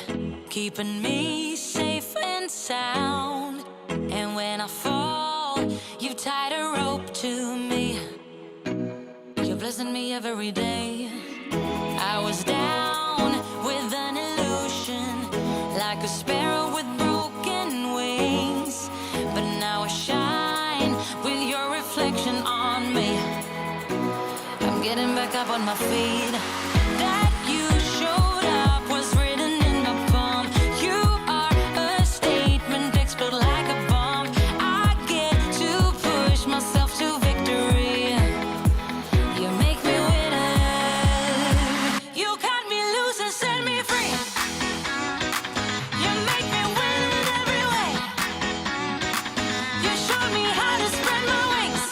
S2: keeping me safe and sound. And when I fall, you tied a rope to me. You're blessing me every day. I was down with an illusion, like a sparrow with broken wings. But now I shine with your reflection on me. I'm getting back up on my feet. That you showed up was written in my palm. You are a statement, explode like a bomb. I get to push myself to victory. You make me winner. You cut me loose and set me free. You make me win in every way. You showed me how to spread my wings.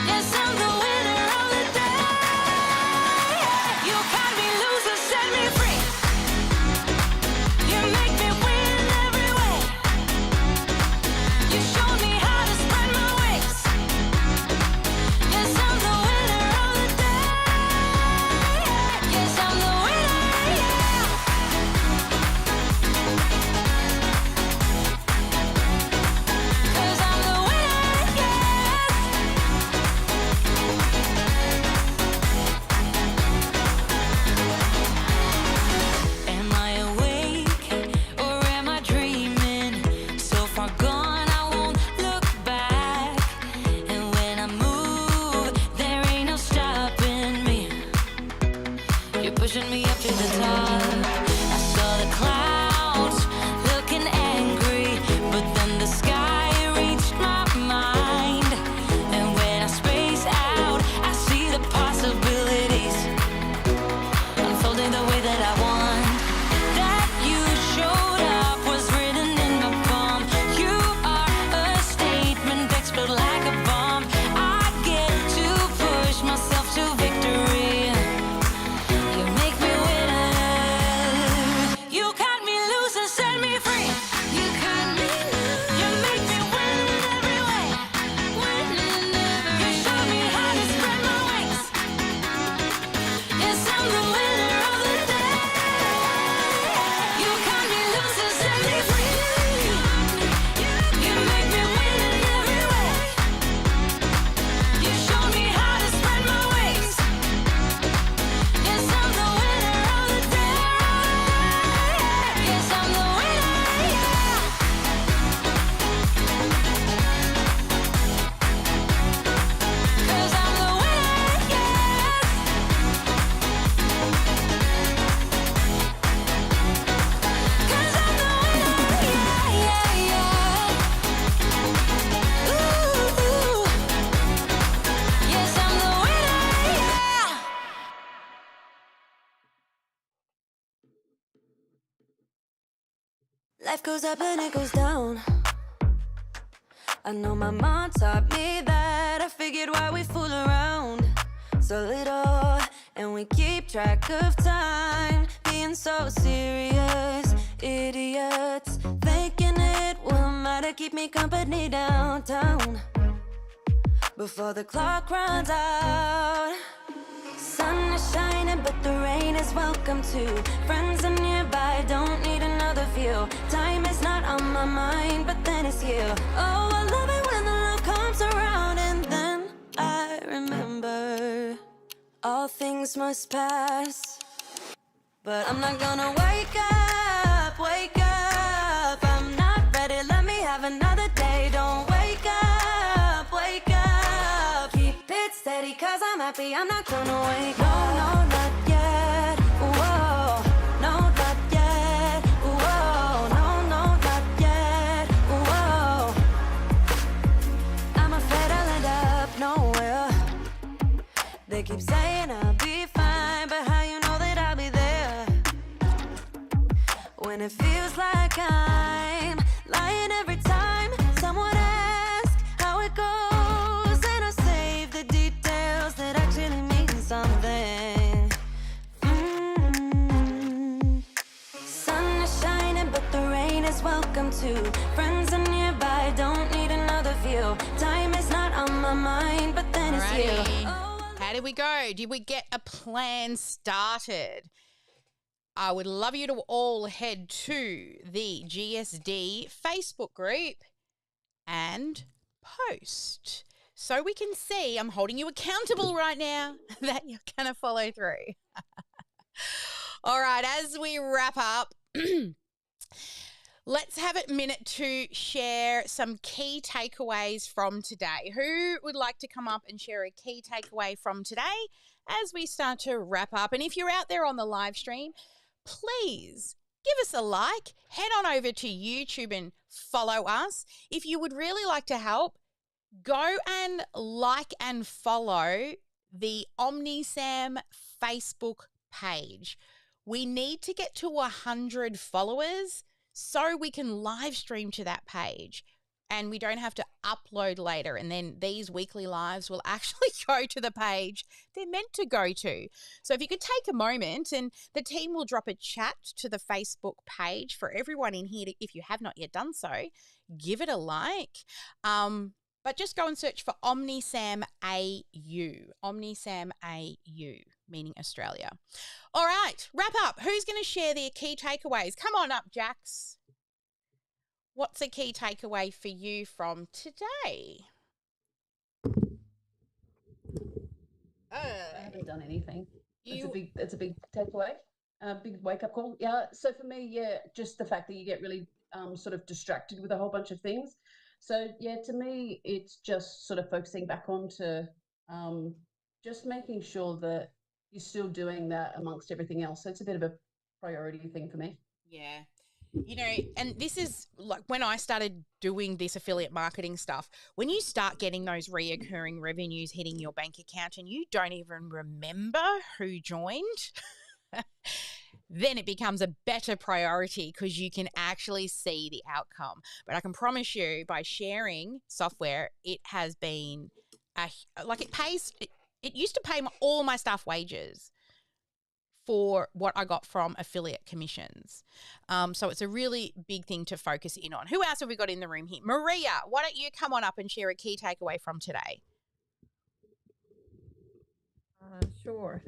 S2: Yes, I'm the winner of the day. Life goes up and it goes down. I know my mom taught me that. I figured why we fool around so little, and we keep track of time, being so serious. Idiots thinking it will matter, keep me company downtown before the clock runs out. Sun is shining, but the rain is welcome too. Friends are nearby, don't need another view. Time is not on my mind, but then it's you. Oh, I love it when the love comes around, and then I remember all things must pass. But I'm not gonna wake up, wake up. I'm not ready, let me have another day. Don't wake up, wake up. Keep it steady, cause I'm happy, I'm not gonna wake up. No, not yet, whoa. No, not yet, whoa. No, not yet, whoa. I'm afraid I'll end up nowhere. They keep saying I'll be fine, but how you know that I'll be there when it feels like I'm lying every time someone asks how it goes, and I save the details that actually mean something. Sun is shining, but the rain is welcome too. Friends are nearby, don't need another view. Time is not on my mind, but then it's you.
S1: Alrighty. How did we go? Did we get a plan started? I would love you to all head to the GSD Facebook group and post so we can see, I'm holding you accountable right now, that you're going to follow through. All right, as we wrap up, let's have a minute to share some key takeaways from today. Who would like to come up and share a key takeaway from today as we start to wrap up? And if you're out there on the live stream, please give us a like. Head on over to YouTube and follow us. If you would really like to help, go and like and follow the OmniSAM Facebook page. We need to get to 100 followers so we can live stream to that page and we don't have to upload later. And then these weekly lives will actually go to the page they're meant to go to. So if you could take a moment, and the team will drop a chat to the Facebook page for everyone in here. If you have not yet done so, give it a like. But just go and search for OmniSAM AU. OmniSAM AU, meaning Australia. All right, wrap up. Who's going to share their key takeaways? Come on up, Jax. What's a key takeaway for you from today?
S6: I haven't done anything. It's a big takeaway, a big wake up call. Yeah. So for me, yeah, just the fact that you get really sort of distracted with a whole bunch of things. So yeah, to me, it's just sort of focusing back onto just making sure that you're still doing that amongst everything else. So it's a bit of a priority thing for me.
S1: Yeah. You know, and this is like when I started doing this affiliate marketing stuff, when you start getting those reoccurring revenues hitting your bank account and you don't even remember who joined, then it becomes a better priority because you can actually see the outcome. But I can promise you, by sharing software, it has been it used to pay all my staff wages for what I got from affiliate commissions. So it's a really big thing to focus in on. Who else have we got in the room here? Maria, why don't you come on up and share a key takeaway from today?
S7: Sure.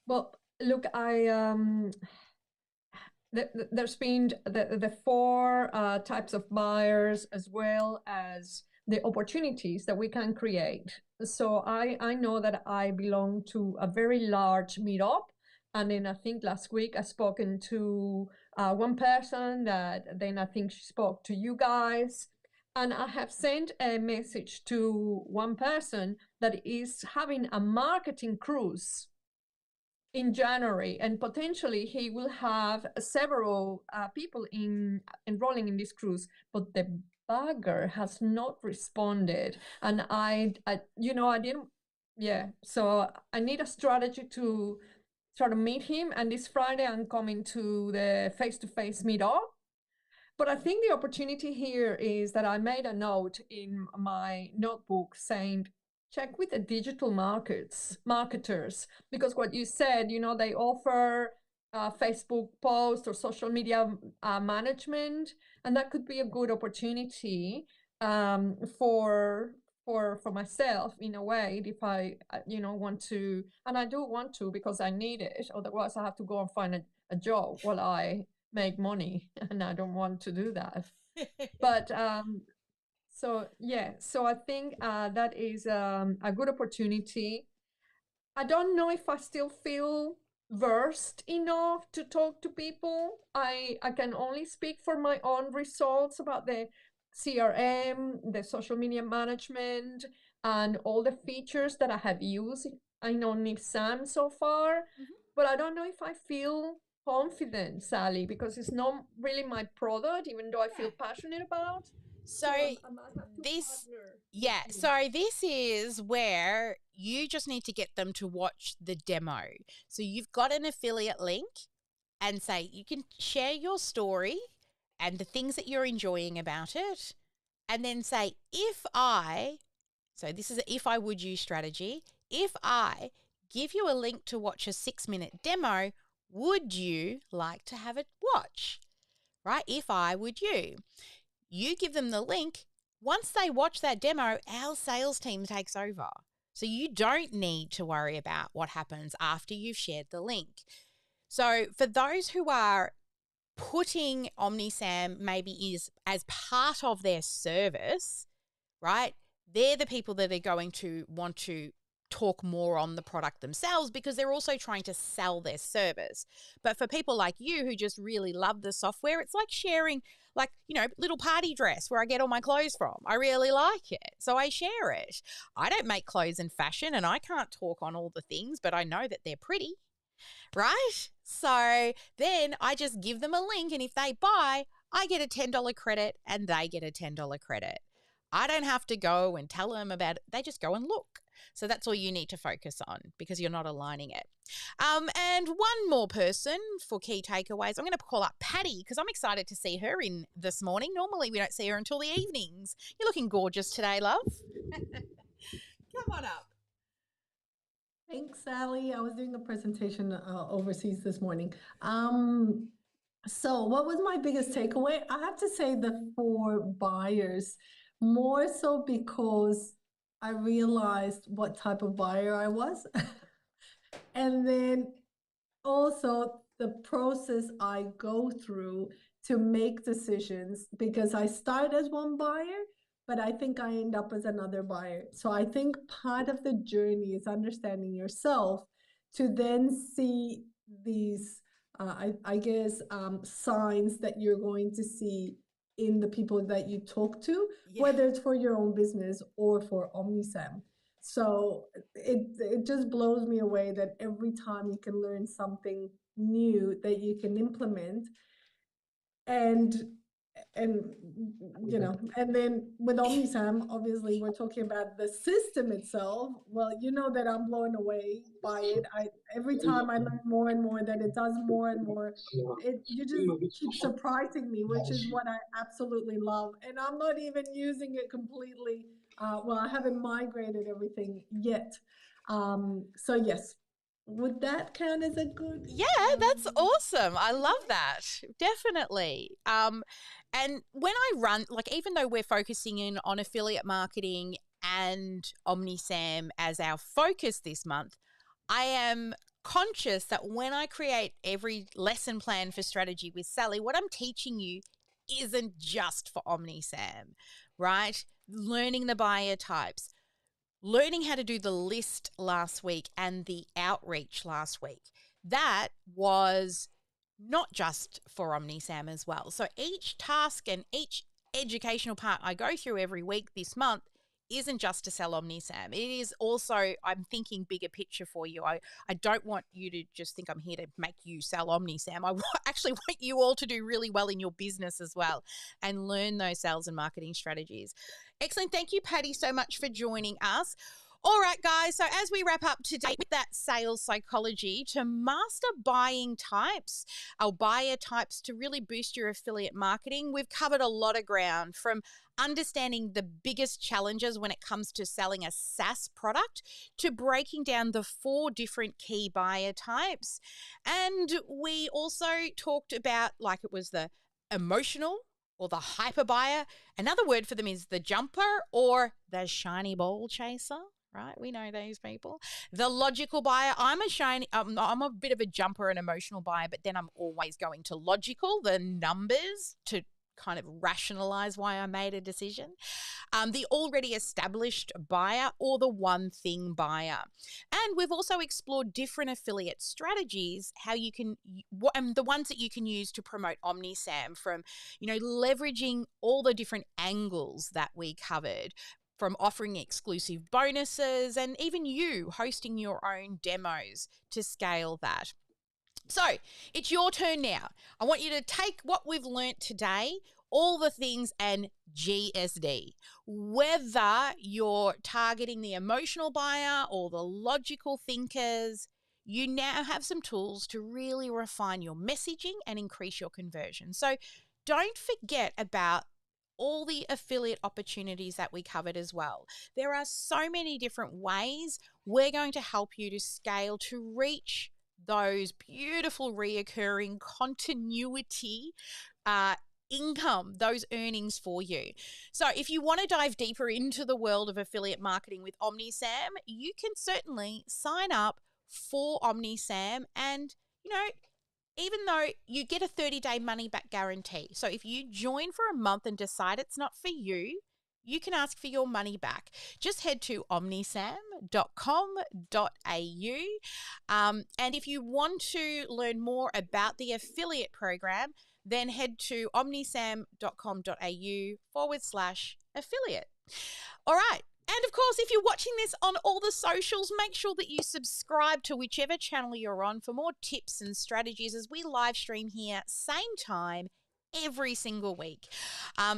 S7: Well, look, there's been the four types of buyers, as well as the opportunities that we can create. So I know that I belong to a very large meetup. And then I think last week I spoken to one person that then I think she spoke to you guys. And I have sent a message to one person that is having a marketing cruise in January, and potentially he will have several people enrolling in this cruise, but the bugger has not responded. And I didn't, yeah. So I need a strategy to try to meet him. And this Friday I'm coming to the face-to-face meetup. But I think the opportunity here is that I made a note in my notebook saying, check with the digital marketers, because what you said, they offer Facebook post or social media management, and that could be a good opportunity for myself in a way, if I want to, and I do want to because I need it. Otherwise, I have to go and find a job while I make money, and I don't want to do that. But so I think that is a good opportunity. I don't know if I still feel versed enough to talk to people. I can only speak for my own results about the CRM, the social media management, and all the features that I have used in OmniSAM so far. But I don't know if I feel confident, Sally, because it's not really my product, even though I feel passionate about.
S1: So
S7: I might have to
S1: this,
S7: partner
S1: yeah,
S7: with you.
S1: so this is where you just need to get them to watch the demo. So you've got an affiliate link and say you can share your story and the things that you're enjoying about it. And then say, so this is a if I would you strategy. If I give you a link to watch a 6-minute demo, would you like to have it watch? Right? If I would you give them the link. Once they watch that demo, our sales team takes over. So you don't need to worry about what happens after you've shared the link. So for those who are putting OmniSAM maybe is as part of their service, right? They're the people that are going to want to talk more on the product themselves because they're also trying to sell their service. But for people like you who just really love the software, it's like sharing, like, little party dress where I get all my clothes from. I really like it, so I share it. I don't make clothes in fashion and I can't talk on all the things, but I know that they're pretty, right? So then I just give them a link, and if they buy, I get a $10 credit and they get a $10 credit. I don't have to go and tell them about it. They just go and look. So that's all you need to focus on because you're not aligning it. And one more person for key takeaways. I'm going to call up Patty because I'm excited to see her in this morning. Normally we don't see her until the evenings. You're looking gorgeous today, love. Come on up.
S8: Thanks, Sally. I was doing a presentation overseas this morning. So what was my biggest takeaway? I have to say the 4 buyers, more so because I realized what type of buyer I was. And then also the process I go through to make decisions, because I start as one buyer, but I think I end up as another buyer. So I think part of the journey is understanding yourself to then see these, I guess, signs that you're going to see in the people that you talk to, whether it's for your own business or for OmniSAM. So it just blows me away that every time you can learn something new that you can implement, and and then with OmniSAM, obviously we're talking about the system itself. Well, you know that I'm blown away by it. Every time I learn more and more that it does more and more, you just keep surprising me, which is what I absolutely love. And I'm not even using it completely. Well, I haven't migrated everything yet. So yes, would that count as a good?
S1: Yeah, that's awesome. I love that. Definitely. And when I run, like, even though we're focusing in on affiliate marketing and OmniSAM as our focus this month, I am conscious that when I create every lesson plan for strategy with Sally, what I'm teaching you isn't just for OmniSAM, right? Learning the buyer types, learning how to do the list last week and the outreach last week. That was not just for OmniSAM as well. So each task and each educational part I go through every week this month isn't just to sell OmniSAM. It is also, I'm thinking bigger picture for you. I don't want you to just think I'm here to make you sell OmniSAM. I actually want you all to do really well in your business as well and learn those sales and marketing strategies. Excellent. Thank you, Patty, so much for joining us. All right, guys. So as we wrap up today with that sales psychology to master buying types, our buyer types to really boost your affiliate marketing, we've covered a lot of ground, from understanding the biggest challenges when it comes to selling a SaaS product to breaking down the 4 different key buyer types. And we also talked about, like, it was the emotional or the hyper buyer. Another word for them is the jumper or the shiny ball chaser. Right, we know these people. The logical buyer. I'm a bit of a jumper and emotional buyer, but then I'm always going to logical, the numbers, to kind of rationalize why I made a decision. The already established buyer or the one thing buyer. And we've also explored different affiliate strategies, how you can, the ones that you can use to promote OmniSAM, from, leveraging all the different angles that we covered, from offering exclusive bonuses and even you hosting your own demos to scale that. So it's your turn now. I want you to take what we've learnt today, all the things, and GSD. Whether you're targeting the emotional buyer or the logical thinkers, you now have some tools to really refine your messaging and increase your conversion. So don't forget about all the affiliate opportunities that we covered as well. There are so many different ways we're going to help you to scale to reach those beautiful reoccurring continuity income, those earnings for you. So if you want to dive deeper into the world of affiliate marketing with OmniSAM, you can certainly sign up for OmniSAM, and even though you get a 30-day money-back guarantee. So if you join for a month and decide it's not for you, you can ask for your money back. Just head to omnisam.com.au. And if you want to learn more about the affiliate program, then head to omnisam.com.au/affiliate. All right. And of course, if you're watching this on all the socials, make sure that you subscribe to whichever channel you're on for more tips and strategies as we live stream here, same time, every single week.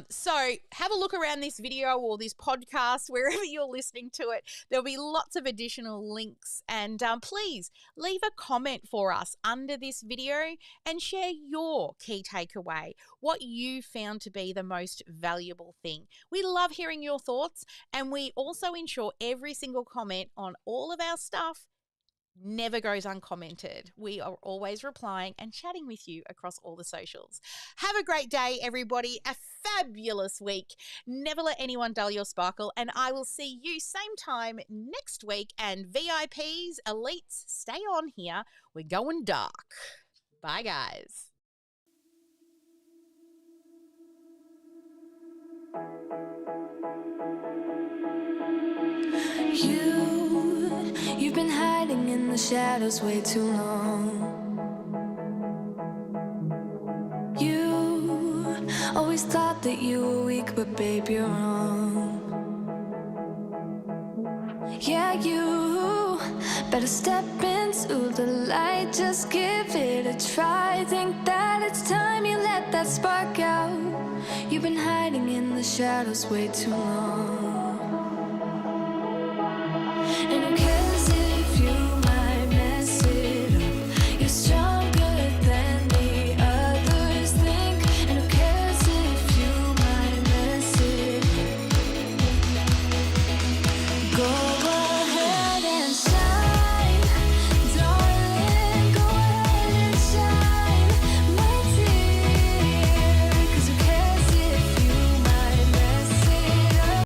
S1: So have a look around this video or this podcast, wherever you're listening to it. There'll be lots of additional links, and please leave a comment for us under this video and share your key takeaway, what you found to be the most valuable thing. We love hearing your thoughts, and we also ensure every single comment on all of our stuff never goes uncommented. We are always replying and chatting with you across all the socials. Have a great day, everybody. A fabulous week. Never let anyone dull your sparkle, and I will see you same time next week. And VIPs, elites, stay on here. We're going dark. Bye, guys.
S2: You've been hiding in the shadows way too long. You always thought that you were weak, but babe, you're wrong. Yeah, you better step into the light, just give it a try. Think that it's time you let that spark out. You've been hiding in the shadows way too long.